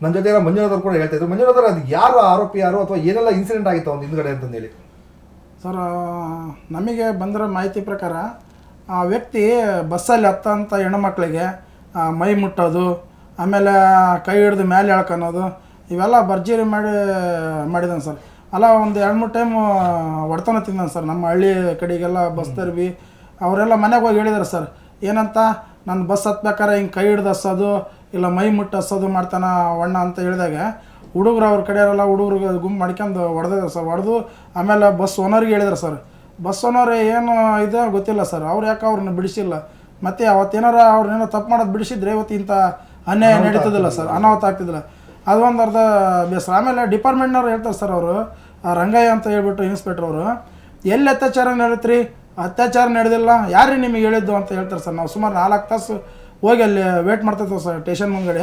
S2: ನನ್ನ ಜೊತೆ ಮಂಜುನಾಥ್ ಅವರು ಕೂಡ ಹೇಳ್ತಾ ಇದ್ರು. ಮಂಜುನಾಥ್ ಅವರು ಅದು ಯಾರು ಆರೋಪಿ ಯಾರು ಅಥವಾ ಏನೆಲ್ಲ ಇನ್ಸಿಡೆಂಟ್ ಆಗಿತ್ತು ಒಂದು ಹಿಂದ್ಗಡೆ ಅಂತಂದೇಳಿ?
S3: ಸರ್, ನಮಗೆ ಬಂದಿರೋ ಮಾಹಿತಿ ಪ್ರಕಾರ ಆ ವ್ಯಕ್ತಿ ಬಸ್ಸಲ್ಲಿ ಹತ್ತಂಥ ಹೆಣ್ಣುಮಕ್ಳಿಗೆ ಮೈ ಮುಟ್ಟೋದು, ಆಮೇಲೆ ಕೈ ಹಿಡಿದು ಮೇಲೆ ಎಳ್ಕೊಳೋದು, ಇವೆಲ್ಲ ಭರ್ಜರಿ ಮಾಡಿದ್ದಾನೆ ಸರ್. ಅಲ್ಲ ಒಂದು 2-3 ಟೈಮ್ ಹೊಡ್ತಾನೆ ತಿಂದಾನೆ ಸರ್. ನಮ್ಮ ಹಳ್ಳಿ ಕಡೆಗೆಲ್ಲ ಬಸ್ ತರ್ಬಿ ಅವರೆಲ್ಲ ಮನೆಗೆ ಹೋಗಿ ಹೇಳಿದಾರೆ ಸರ್. ಏನಂತ, ನಾನು ಬಸ್ ಹತ್ಬೇಕಾರೆ ಹಿಂಗೆ ಕೈ ಹಿಡ್ದು ಹಸೋದು ಇಲ್ಲ ಮೈ ಮುಟ್ಟು ಹಸೋದು ಮಾಡ್ತಾನೆ ಒಣ್ಣ ಅಂತ ಹೇಳಿದಾಗ ಹುಡುಗರು ಅವ್ರ ಕಡೆಯವರೆಲ್ಲ ಹುಡುಗರಿಗೆ ಗುಂಪು ಮಾಡ್ಕೊಂಡು ಹೊಡೆದಿದ್ದಾರೆ ಸರ್. ಹೊಡೆದು ಆಮೇಲೆ ಬಸ್ ಓನರ್ಗೆ ಹೇಳಿದ್ರು ಸರ್. ಬಸ್ ಓನರ್ ಏನು ಇದೆ ಗೊತ್ತಿಲ್ಲ ಸರ್, ಅವ್ರು ಯಾಕೆ ಅವ್ರನ್ನ ಬಿಡಿಸಿಲ್ಲ. ಮತ್ತು ಅವತ್ತೇನಾರ ಅವ್ರನ್ನೇನೋ ತಪ್ಪು ಮಾಡೋದು ಬಿಡಿಸಿದ್ರೆ ಇವತ್ತು ಇಂಥ ಅನ್ಯಾಯ ನಡೀತದಿಲ್ಲ ಸರ್, ಅನಾಹುತ ಆಗ್ತಿದ್ದಿಲ್ಲ. ಅದು ಒಂದು ಅರ್ಧ ಬೇಸರ. ಆಮೇಲೆ ಡಿಪಾರ್ಟ್ಮೆಂಟ್ನವ್ರು ಹೇಳ್ತಾರೆ ಸರ್, ಅವರು ರಂಗಯ್ಯ ಅಂತ ಹೇಳ್ಬಿಟ್ಟು ಇನ್ಸ್ಪೆಕ್ಟರ್ ಅವರು, ಎಲ್ಲಿ ಅತ್ಯಾಚಾರ ನಡೆಯುತ್ತೀರಿ, ಅತ್ಯಾಚಾರ ನಡೆದಿಲ್ಲ, ಯಾರೇ ನಿಮಗೆ ಹೇಳಿದ್ದು ಅಂತ ಹೇಳ್ತಾರೆ ಸರ್. ನಾವು ಸುಮಾರು 4 ತಾಸು ಹೋಗಿ ಅಲ್ಲಿ ವೇಟ್ ಮಾಡ್ತಿರ್ತೀವಿ ಸರ್ ಸ್ಟೇಷನ್ ಮುಂಗಡೆ.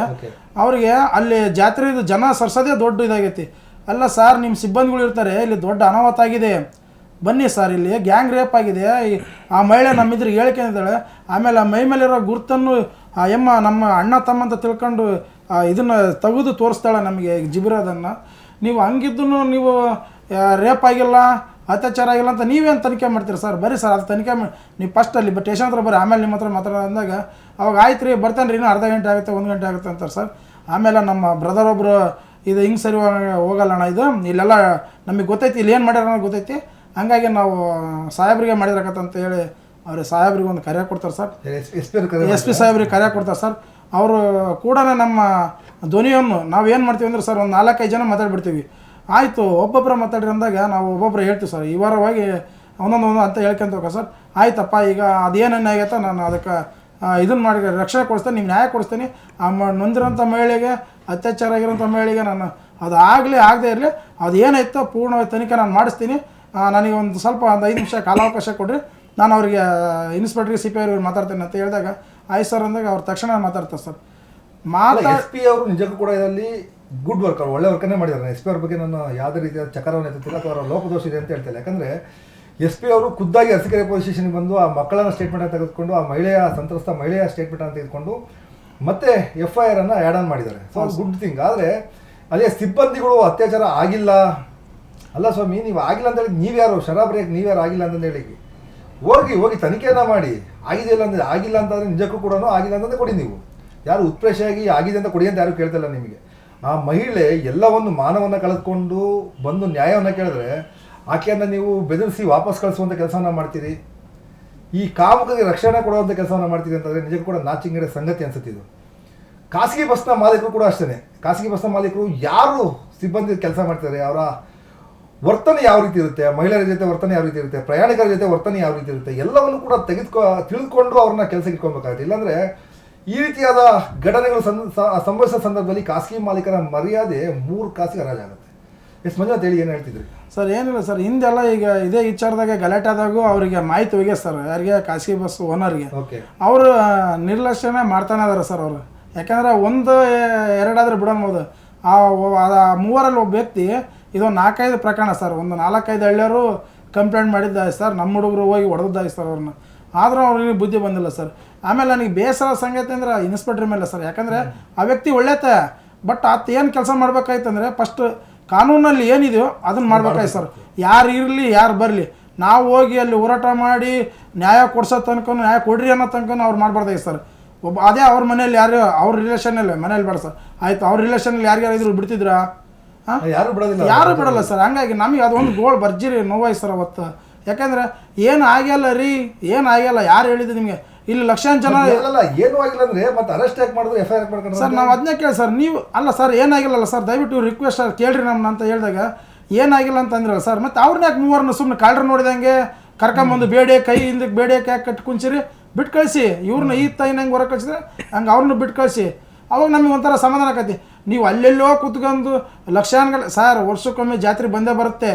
S3: ಅವ್ರಿಗೆ ಅಲ್ಲಿ ಜಾತ್ರೆದು ಜನ ಸರ್ಸೋದೇ ದೊಡ್ಡ ಇದಾಗೈತಿ. ಅಲ್ಲ ಸರ್, ನಿಮ್ಮ ಸಿಬ್ಬಂದಿಗಳು ಇರ್ತಾರೆ, ಇಲ್ಲಿ ದೊಡ್ಡ ಅನಾಹುತ ಆಗಿದೆ, ಬನ್ನಿ ಸರ್, ಇಲ್ಲಿ ಗ್ಯಾಂಗ್ ರೇಪ್ ಆಗಿದೆ, ಆ ಮಹಿಳೆ ನಮ್ಮಿದ್ರಿಗೆ ಹೇಳ್ಕೊಂಡಿದ್ದಾಳೆ, ಆಮೇಲೆ ಆ ಮೈ ಮೇಲಿರೋ ಗುರ್ತನ್ನು ಆ ಎಮ್ಮ ನಮ್ಮ ಅಣ್ಣ ತಮ್ಮ ಅಂತ ತಿಳ್ಕೊಂಡು ಇದನ್ನು ತೆಗೆದು ತೋರಿಸ್ತಾಳೆ ನಮಗೆ ಜಿಬಿರೋದನ್ನು. ನೀವು ಹಂಗಿದ್ದು ನೀವು ರೇಪ್ ಆಗಿಲ್ಲ, ಅತ್ಯಾಚಾರ ಆಗಿಲ್ಲ ಅಂತ ನೀವೇನು ತನಿಖೆ ಮಾಡ್ತೀರಿ ಸರ್? ಬರೀ ಸರ್, ಅದು ತನಿಖೆ ನೀವು ಫಸ್ಟ್ ಅಲ್ಲಿ ಸ್ಟೇಷನ್ ಹತ್ರ ಬರ್ರಿ, ಆಮೇಲೆ ನಿಮ್ಮ ಹತ್ರ ಮಾತಾಡೋ ಅಂದಾಗ ಅವಾಗ ಆಯ್ತು ರೀ ಬರ್ತಾನೆ ರೀ, ಇನ್ನೂ ಅರ್ಧ ಗಂಟೆ ಆಗುತ್ತೆ 1 ಗಂಟೆ ಆಗುತ್ತೆ ಅಂತಾರೆ ಸರ್. ಆಮೇಲೆ ನಮ್ಮ ಬ್ರದರ್ ಒಬ್ಬರು, ಇದು ಹಿಂಗೆ ಸರಿ ಹೋಗಲ್ಲಣ್ಣ, ಇದು ಇಲ್ಲೆಲ್ಲ ನಮಗೆ ಗೊತ್ತೈತಿ, ಇಲ್ಲಿ ಏನು ಮಾಡ್ಯಾರ ಅನ್ನೋದು ಗೊತ್ತೈತಿ, ಹಂಗಾಗಿ ನಾವು ಸಾಹೇಬ್ರಿಗೆ ಮಾಡಿದ್ರಕತ್ತಂತ ಹೇಳಿ ಅವ್ರಿಗೆ ಸಾಹೇಬ್ರಿಗೆ ಒಂದು ಕರೆ ಕೊಡ್ತಾರೆ ಸರ್. SP ಸಾಹೇಬ್ರಿಗೆ ಕರೆ ಕೊಡ್ತಾರೆ ಸರ್. ಅವರು ಕೂಡ ನಮ್ಮ ಧ್ವನಿಯನ್ನು ನಾವು ಏನು ಮಾಡ್ತೀವಿ ಅಂದರೆ ಸರ್, ಒಂದು 4-5 ಜನ ಮಾತಾಡ್ಬಿಡ್ತೀವಿ. ಆಯಿತು, ಒಬ್ಬೊಬ್ಬರ ಮಾತಾಡ್ರಿ ಅಂದಾಗ ನಾವು ಒಬ್ಬೊಬ್ಬರು ಹೇಳ್ತೀವಿ ಸರ್, ಈ ವಾರವಾಗಿ ಒಂದೊಂದು ಅಂತ ಹೇಳ್ಕೊಂತ ಹೋಗ ಸರ್. ಆಯ್ತಪ್ಪ, ಈಗ ಅದೇನೇನು ಆಗೈತೆ ನಾನು ಅದಕ್ಕೆ ಇದನ್ನು ಮಾಡಿ ರಕ್ಷಣೆ ಕೊಡಿಸ್ತೇನೆ, ನಿಮ್ಮ ನ್ಯಾಯ ಕೊಡಿಸ್ತೀನಿ. ಆ ನೊಂದಿರೋಂಥ ಮಹಿಳೆಗೆ, ಅತ್ಯಾಚಾರ ಆಗಿರೋಂಥ ಮಹಿಳೆಗೆ ನಾನು ಅದು ಆಗದೇ ಇರಲಿ, ಅದು ಏನಾಯ್ತೋ ಪೂರ್ಣವಾಗಿ ತನಿಖೆ ನಾನು ಮಾಡಿಸ್ತೀನಿ, ನನಗೆ ಒಂದು ಸ್ವಲ್ಪ ಒಂದು 5 ನಿಮಿಷ ಕಾಲಾವಕಾಶ ಕೊಡ್ರಿ, ನಾನು ಅವ್ರಿಗೆ ಇನ್ಸ್ಪೆಕ್ಟ್ರಿಗೆ CP ಅವ್ರಿಗೆ ಮಾತಾಡ್ತೇನೆ ಅಂತ ಹೇಳಿದಾಗ ಆಯ್ತು ಸರ್ ಅಂದಾಗ ಅವ್ರು ತಕ್ಷಣ ಮಾತಾಡ್ತಾರೆ ಸರ್.
S2: SP ಅವರು ನಿಜಕ್ಕೂ ಕೂಡ ಇದರಲ್ಲಿ ಗುಡ್ ವರ್ಕ್, ಅವ್ರು ಒಳ್ಳೆ ವರ್ಕನ್ನೇ ಮಾಡಿದ್ದಾರೆ. SP ಅವ್ರ ಬಗ್ಗೆ ನಾನು ಯಾವುದೇ ರೀತಿಯ ಚಕರವನ್ನು ಎತ್ತುತ್ತಿಲ್ಲ ಅಥವಾ ಅವರ ಲೋಪದೋಷ ಇದೆ ಅಂತ ಹೇಳ್ತಿಲ್ಲ. ಯಾಕಂದರೆ SP ಅವರು ಖುದ್ದಾಗಿ ಅರಸೀಕೆರೆ ಪೊಲೀಸ್ ಸ್ಟೇಷನ್ಗೆ ಬಂದು ಆ ಮಕ್ಕಳನ್ನ ಸ್ಟೇಟ್ಮೆಂಟ್ ತೆಗೆದುಕೊಂಡು, ಆ ಸಂತ್ರಸ್ತ ಮಹಿಳೆಯ ಸ್ಟೇಟ್ಮೆಂಟನ್ನು ತೆಗೆದುಕೊಂಡು ಮತ್ತೆ FIR ಅನ್ನು ಆ್ಯಡ್ ಆನ್ ಮಾಡಿದ್ದಾರೆ. ಸೊ ಅದು ಗುಡ್ ಥಿಂಗ್. ಆದರೆ ಅಲ್ಲಿಯ ಸಿಬ್ಬಂದಿಗಳು ಅತ್ಯಾಚಾರ ಆಗಿಲ್ಲ, ಅಲ್ಲ ಸ್ವಾಮಿ ನೀವು ಆಗಿಲ್ಲ ಅಂತ ಹೇಳಿ ನೀವ್ಯಾರು ಶರಾಬರಿಯಾಗಿ ನೀವ್ಯಾರು ಆಗಿಲ್ಲ ಅಂತಂದು ಹೇಳಿ ಹೋಗಿ ತನಿಖೆಯನ್ನು ಮಾಡಿ. ಆಗಿದೆಯಲ್ಲ ಅಂದರೆ ಆಗಿಲ್ಲ ಅಂತಂದರೆ ನಿಜಕ್ಕೂ ಕೂಡ ಆಗಿಲ್ಲ ಅಂತಂದರೆ ಕೊಡಿ. ನೀವು ಯಾರು ಉತ್ಪ್ರೇಷೆಯಾಗಿ ಆಗಿದೆ ಅಂತ ಕೊಡಿ ಅಂತ ಯಾರು ಕೇಳ್ತಿಲ್ಲ ನಿಮಗೆ. ಆ ಮಹಿಳೆ ಎಲ್ಲವನ್ನು ಮಾನವನ್ನು ಕಳೆದುಕೊಂಡು ಬಂದು ನ್ಯಾಯವನ್ನು ಕೇಳಿದ್ರೆ ಆಕೆಯನ್ನು ನೀವು ಬೆದರಿಸಿ ವಾಪಸ್ ಕಳಿಸುವಂಥ ಕೆಲಸವನ್ನು ಮಾಡ್ತೀರಿ, ಈ ಕಾಮುಕರಿಗೆ ರಕ್ಷಣೆ ಕೊಡುವಂಥ ಕೆಲಸವನ್ನು ಮಾಡ್ತೀರಿ ಅಂತಂದರೆ ನಿಜಕ್ಕೂ ಕೂಡ ನಾಚಿಕೆಗೇಡಿನ ಸಂಗತಿ ಅನ್ಸುತ್ತೆ ಇದು. ಖಾಸಗಿ ಬಸ್ನ ಮಾಲೀಕರು ಕೂಡ ಅಷ್ಟೇ. ಖಾಸಗಿ ಬಸ್ನ ಮಾಲೀಕರು ಯಾರು ಸಿಬ್ಬಂದಿ ಕೆಲಸ ಮಾಡ್ತಾರೆ, ಅವರ ವರ್ತನೆ ಯಾವ ರೀತಿ ಇರುತ್ತೆ, ಮಹಿಳೆಯರ ಜೊತೆ ವರ್ತನೆ ಯಾವ ರೀತಿ ಇರುತ್ತೆ, ಪ್ರಯಾಣಿಕರ ಜೊತೆ ವರ್ತನೆ ಯಾವ ರೀತಿ ಇರುತ್ತೆ, ಎಲ್ಲವನ್ನು ಕೂಡ ತಿಳಿದುಕೊಂಡು ಅವ್ರನ್ನ ಕೆಲಸಕ್ಕೆ ಇಟ್ಕೊಳ್ಬೇಕಾಗುತ್ತೆ. ಇಲ್ಲಾಂದರೆ ಈ ರೀತಿಯಾದ ಘಟನೆಗಳು ಸಂಭವಿಸೋ ಸಂದರ್ಭದಲ್ಲಿ ಖಾಸಗಿ ಮಾಲೀಕರ ಮರ್ಯಾದೆ 3 ಕಾಸಿಗೆ ಹರಾಜಾಗುತ್ತೆ. ಎಷ್ಟು ಮಂಜುನಾಥ್ ಹೇಳಿ ಏನು ಹೇಳ್ತಿದ್ರಿ
S3: ಸರ್? ಏನಿಲ್ಲ ಸರ್, ಹಿಂದೆಲ್ಲ ಈಗ ಇದೇ ವಿಚಾರದಾಗ ಗಲಾಟೆ ಆದಾಗೂ ಅವರಿಗೆ ಮಾಹಿತಿ ಹೋಗ್ಯ ಸರ್, ಯಾರಿಗೆ ಖಾಸಗಿ ಬಸ್ ಓನರ್ಗೆ. ಅವರು ನಿರ್ಲಕ್ಷ್ಯನೇ ಮಾಡ್ತಾನೆ ಇದಾರೆ ಸರ್ ಅವರು. ಯಾಕಂದರೆ 1-2 ಬಿಡೋದು, ಆ 3ರಲ್ಲಿ ಒಬ್ಬ ವ್ಯಕ್ತಿ, ಇದು 4-5 ಪ್ರಕರಣ ಸರ್, ಒಂದು 4-5 ಹಳ್ಳಿಯವರು ಕಂಪ್ಲೇಂಟ್ ಮಾಡಿದ್ದಾಯ್ತು ಸರ್, ನಮ್ಮ ಹುಡುಗರು ಹೋಗಿ ಹೊಡೆದಿದ್ದಾಯ್ತು ಸರ್ ಅವ್ರನ್ನ. ಆದರೂ ಅವ್ರಿಗೆ ಬುದ್ಧಿ ಬಂದಿಲ್ಲ ಸರ್. ಆಮೇಲೆ ನನಗೆ ಬೇಸರ ಸಂಗತಿ ಅಂದರೆ ಇನ್ಸ್ಪೆಕ್ಟ್ರ್ ಮೇಲೆ ಸರ್. ಯಾಕಂದರೆ ಆ ವ್ಯಕ್ತಿ ಒಳ್ಳೆತ, ಬಟ್ ಆತ ಏನು ಕೆಲಸ ಮಾಡ್ಬೇಕಾಯ್ತಂದರೆ ಫಸ್ಟ್ ಕಾನೂನಲ್ಲಿ ಏನಿದೆಯೋ ಅದನ್ನು ಮಾಡ್ಬೇಕಾಯ್ತು ಸರ್. ಯಾರು ಇರಲಿ ಯಾರು ಬರಲಿ, ನಾವು ಹೋಗಿ ಅಲ್ಲಿ ಹೋರಾಟ ಮಾಡಿ ನ್ಯಾಯ ಕೊಡ್ಸೋ ತನಕ, ನ್ಯಾಯ ಕೊಡ್ರಿ ಅನ್ನೋ ತನಕ ಅವ್ರು ಮಾಡಬಾರ್ದಾಯ್ತು ಸರ್. ಅದೇ ಅವ್ರ ಮನೇಲಿ ಯಾರು ಅವ್ರ ರಿಲೇಷನಲ್ಲಿ ಮನೇಲಿ ಬೇಡ ಸರ್, ಆಯಿತು ಅವ್ರ ರಿಲೇಷನಲ್ಲಿ ಯಾರ್ಯಾರು ಇದ್ರು ಬಿಡ್ತಿದ್ರಾ?
S2: ಯಾರು
S3: ಬಿಡಲ್ಲ ಸರ್. ಹಂಗಾಗಿ ನಮಗೆ ಅದೊಂದು ಗೋಳ್ ಭರ್ಜರಿ ನೋವಾಯ್ತು ಸರ್ ಅವತ್ತು. ಯಾಕಂದರೆ ಏನು ಆಗ್ಯಲ್ಲ ರೀ, ಏನು ಆಗ್ಯಲ್ಲ, ಯಾರು ಹೇಳಿದ್ದು ನಿಮಗೆ? ಇಲ್ಲಿ ಲಕ್ಷಾಂತರ ಜನ
S2: ಅಲ್ಲ ಏನೂ ಆಗಿಲ್ಲ ಅಂದ್ರೆ ಮತ್ತೆ ಅರೆಸ್ಟ್ ಯಾಕೆ ಮಾಡಿದ್ರು FIR ಮಾಡ್ಕೊಂಡ್ರೆ
S3: ಸರ್ ನಾವು ಅದನ್ನೇ ಕೇಳಿ ಸರ್ ನೀವು ಅಲ್ಲ ಸರ್ ಏನಾಗಿಲ್ಲಲ್ಲ ಸರ್ ದಯವಿಟ್ಟು ರಿಕ್ವೆಸ್ಟ್ ಸರ್ ಕೇಳ್ರಿ ನಮ್ಮನ್ನ ಅಂತ ಹೇಳಿದಾಗ ಏನಾಗಿಲ್ಲ ಅಂತ ಅಂದ್ರಲ್ಲ ಸರ್ ಮತ್ತು ಅವ್ರನ್ನ ಯಾಕೆ ಮೂವರನ್ನ ಸುಮ್ಮನೆ ಕಾಲ್ಡ್ರು ನೋಡಿದಂಗೆ ಕರ್ಕೊಂಬಂದು ಬೇಡಿ ಕೈ ಹಿಂದಕ್ಕೆ ಬೇಡಿ ಯಾಕೆ ಕಟ್ಟಿ ಕುಂಚಿರಿ ಬಿಟ್ಟು ಕಳಿಸಿ ಇವ್ರನ್ನ ಈ ತಾಯಿನ ಹೆಂಗೆ ಹೊರಗೆ ಕಳಿಸಿದ್ರೆ ಹಂಗೆ ಅವ್ರನ್ನ ಬಿಟ್ಟು ಕಳಿಸಿ ಅವಾಗ ನಮಗೆ ಒಂಥರ ಸಮಾಧಾನ ಆಕತಿ. ನೀವು ಅಲ್ಲೆಲ್ಲೋ ಕೂತ್ಕೊಂಡು ಲಕ್ಷಾನುಗಟ್ಟಲೆ ಸರ್ ವರ್ಷಕ್ಕೊಮ್ಮೆ ಜಾತ್ರೆ ಬಂದೇ ಬರುತ್ತೆ,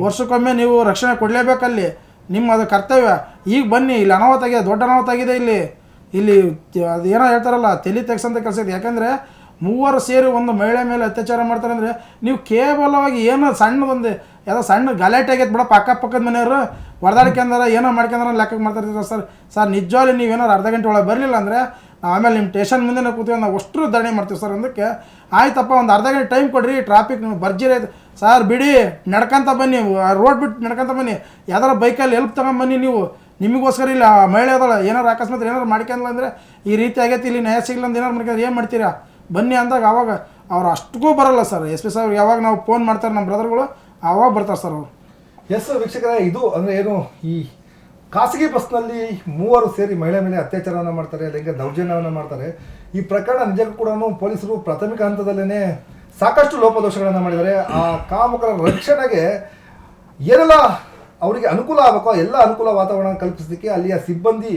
S3: ವರ್ಷಕ್ಕೊಮ್ಮೆ ನೀವು ರಕ್ಷಣೆ ಕೊಡಲೇಬೇಕಲ್ಲಿ, ನಿಮ್ಮ ಅದು ಕರ್ತವ್ಯ. ಈಗ ಬನ್ನಿ ಇಲ್ಲಿ ಅನಾಹುತ ಆಗಿದೆ, ದೊಡ್ಡ ಅನಾಹುತ ಆಗಿದೆ ಇಲ್ಲಿ ಅದು ಏನೋ ಹೇಳ್ತಾರಲ್ಲ ತಲೆ ತೆಗ್ಸಂತ ಕೆಲಸ ಇದೆ. ಯಾಕಂದರೆ ಮೂವರು ಸೇರಿ ಒಂದು ಮಹಿಳೆ ಮೇಲೆ ಅತ್ಯಾಚಾರ ಮಾಡ್ತಾರೆ ಅಂದರೆ ನೀವು ಕೇವಲವಾಗಿ ಏನೋ ಸಣ್ಣದೊಂದು ಯಾವುದೋ ಸಣ್ಣ ಗಲಾಟೆ ಆಗೈತೆ ಬಿಡಪ್ಪ ಅಕ್ಕಪಕ್ಕದ ಮನೆಯವರು ಹೊಡೆದಾಡ್ಕೊಂಡಾರ ಏನೋ ಮಾಡ್ಕೊಂಡ್ರ ಲೆಕ್ಕಕ್ಕೆ ಮಾಡ್ತಾಯಿರ್ತಾರೆ ಸರ್ ನಿಜವಾಗ್ಲಿ ನೀವೇನಾರು ಅರ್ಧ ಗಂಟೆ ಒಳಗೆ ಬರಲಿಲ್ಲ ಅಂದರೆ ನಾವು ಆಮೇಲೆ ನಿಮ್ಮ ಸ್ಟೇಷನ್ ಮುಂದೆ ಕೂತ್ಕೊಂಡು ನಾವು ಅಷ್ಟು ಧರಣಿ ಮಾಡ್ತೀವಿ ಸರ್. ಅದಕ್ಕೆ ಆಯ್ತಪ್ಪ ಒಂದು ಅರ್ಧ ಗಂಟೆ ಟೈಮ್ ಕೊಡ್ರಿ, ಟ್ರಾಫಿಕ್ ನಿಮ್ಗೆ ಬರ್ಜಿರಿ ಆಯ್ತು ಸರ್, ಬಿಡಿ ನಡ್ಕೊಂತ ಬನ್ನಿ, ರೋಡ್ ಬಿಟ್ಟು ನಡ್ಕೊಂತ ಬನ್ನಿ, ಯಾವ್ದಾರ ಬೈಕಲ್ಲಿ ಹೆಲ್ಪ್ ತಗೊಂಬನ್ನಿ. ನೀವು ನಿಮಗೋಸ್ಕರ ಇಲ್ಲ ಮಹಿಳೆ ಅದಳ ಏನಾರು ಅಕಸ್ಮಾತ್ ಏನಾರು ಮಾಡ್ಕೊಂಡ್ಲ ಅಂದರೆ ಈ ರೀತಿ ಆಗೈತಿ, ಇಲ್ಲಿ ನ್ಯಾಯ ಸಿಗ್ಲ ಅಂತ ಏನಾರು ಮಾಡ್ಕೊಂಡ್ರೆ ಏನು ಮಾಡ್ತೀರಾ ಬನ್ನಿ ಅಂದಾಗ ಅವಾಗ ಅವ್ರು ಅಷ್ಟಕ್ಕೂ ಬರೋಲ್ಲ ಸರ್. SP ಸಾಹೇಬ್ ಯಾವಾಗ ನಾವು ಫೋನ್ ಮಾಡ್ತಾರೆ ನಮ್ಮ ಬ್ರದರ್ಗಳು ಆವಾಗ ಬರ್ತಾರೆ ಸರ್ ಅವರು.
S2: ಎಸ್ ವೀಕ್ಷಕರೇ, ಇದು ಅಂದರೆ ಏನು ಈ ಖಾಸಗಿ ಬಸ್ನಲ್ಲಿ ಮೂವರು ಸೇರಿ ಮಹಿಳೆ ಮೇಲೆ ಅತ್ಯಾಚಾರವನ್ನು ಮಾಡ್ತಾರೆ, ಲೈಂಗಿಕ ದೌರ್ಜನ್ಯವನ್ನು ಮಾಡ್ತಾರೆ. ಈ ಪ್ರಕರಣ ನಿಜಕ್ಕೂ ಕೂಡ ಪೊಲೀಸರು ಪ್ರಾಥಮಿಕ ಹಂತದಲ್ಲೇ ಸಾಕಷ್ಟು ಲೋಪದೋಷಗಳನ್ನು ಮಾಡಿದ್ದಾರೆ. ಆ ಕಾಮುಕರ ರಕ್ಷಣೆಗೆ ಏನೆಲ್ಲ ಅವರಿಗೆ ಅನುಕೂಲ ಆಗಬೇಕೋ ಎಲ್ಲ ಅನುಕೂಲ ವಾತಾವರಣ ಕಲ್ಪಿಸಲಿಕ್ಕೆ ಅಲ್ಲಿಯ ಸಿಬ್ಬಂದಿ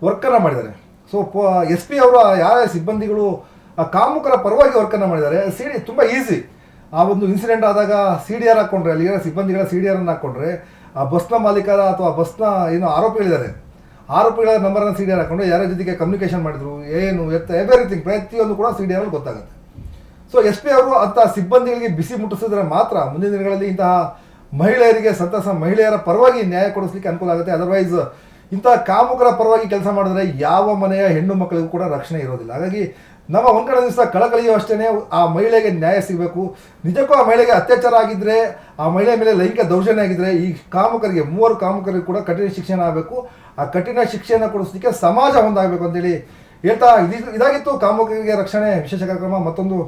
S2: ವರ್ಕನ್ನು ಮಾಡಿದ್ದಾರೆ. ಸೊ SP ಅವರ ಯಾವ ಸಿಬ್ಬಂದಿಗಳು ಆ ಕಾಮುಕರ ಪರವಾಗಿ ವರ್ಕನ್ನು ಮಾಡಿದ್ದಾರೆ. ತುಂಬ ಈಸಿ. ಆ ಒಂದು ಇನ್ಸಿಡೆಂಟ್ ಆದಾಗ CDR ಹಾಕ್ಕೊಂಡ್ರೆ, ಅಲ್ಲಿರೋ ಸಿಬ್ಬಂದಿಗಳ CDRನ್ನು ಹಾಕ್ಕೊಂಡ್ರೆ ಆ ಬಸ್ನ ಮಾಲೀಕರ ಅಥವಾ ಬಸ್ನ ಏನು ಆರೋಪಿಗಳಿದ್ದಾರೆ ಆರೋಪಿಗಳ ನಂಬರನ್ನು CDR ಹಾಕ್ಕೊಂಡು ಯಾರ ಜೊತೆಗೆ ಕಮ್ಯುನಿಕೇಷನ್ ಮಾಡಿದ್ರು ಏನು ಎವ್ರಿಥಿಂಗ್ ಪ್ರತಿಯೊಂದು ಕೂಡ CDR ಗೊತ್ತಾಗುತ್ತೆ. ಸೊ SP ಅವರು ಅಂಥ ಸಿಬ್ಬಂದಿಗಳಿಗೆ ಬಿಸಿ ಮುಟ್ಟಿಸಿದ್ರೆ ಮಾತ್ರ ಮುಂದಿನ ದಿನಗಳಲ್ಲಿ ಇಂತಹ ಮಹಿಳೆಯರಿಗೆ ಮಹಿಳೆಯರ ಪರವಾಗಿ ನ್ಯಾಯ ಕೊಡಿಸ್ಲಿಕ್ಕೆ ಅನುಕೂಲ ಆಗುತ್ತೆ. ಅದರ್ವೈಸ್ ಇಂತಹ ಕಾಮುಕರ ಪರವಾಗಿ ಕೆಲಸ ಮಾಡಿದ್ರೆ ಯಾವ ಮನೆಯ ಹೆಣ್ಣು ಮಕ್ಕಳಿಗೂ ಕೂಡ ರಕ್ಷಣೆ ಇರೋದಿಲ್ಲ. ಹಾಗಾಗಿ ನಮ್ಮ ಒಂದು ಕಡೆ ದಿವಸ ಕಳಕಳಿಯೋ ಅಷ್ಟೇ ಆ ಮಹಿಳೆಗೆ ನ್ಯಾಯ ಸಿಗಬೇಕು. ನಿಜಕ್ಕೂ ಆ ಮಹಿಳೆಗೆ ಅತ್ಯಾಚಾರ ಆಗಿದ್ದರೆ, ಆ ಮಹಿಳೆ ಮೇಲೆ ಲೈಂಗಿಕ ದೌರ್ಜನ್ಯ ಆಗಿದ್ದರೆ ಈ ಕಾಮುಕರಿಗೆ ಮೂವರು ಕಾಮುಕರಿಗೆ ಕೂಡ ಕಠಿಣ ಶಿಕ್ಷಣ ಆಗಬೇಕು. ಆ ಕಠಿಣ ಶಿಕ್ಷೆಯನ್ನು ಕೊಡಿಸಲಿಕ್ಕೆ ಸಮಾಜ ಹೊಂದಾಗಬೇಕು ಅಂತೇಳಿ ಹೇಳ್ತಾ ಇದಾಗಿತ್ತು ಕಾಮುಕರಿಗೆ ರಕ್ಷಣೆ ವಿಶೇಷ ಕಾರ್ಯಕ್ರಮ. ಮತ್ತೊಂದು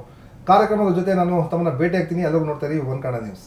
S2: ಕಾರ್ಯಕ್ರಮದ ಜೊತೆ ನಾನು ತಮ್ಮನ್ನು ಭೇಟಿ ಆಗ್ತೀನಿ. ಎಲ್ಲರೂ ನೋಡ್ತಾ ಇರಿ ಒನ್ ಕನ್ನಡ ನ್ಯೂಸ್.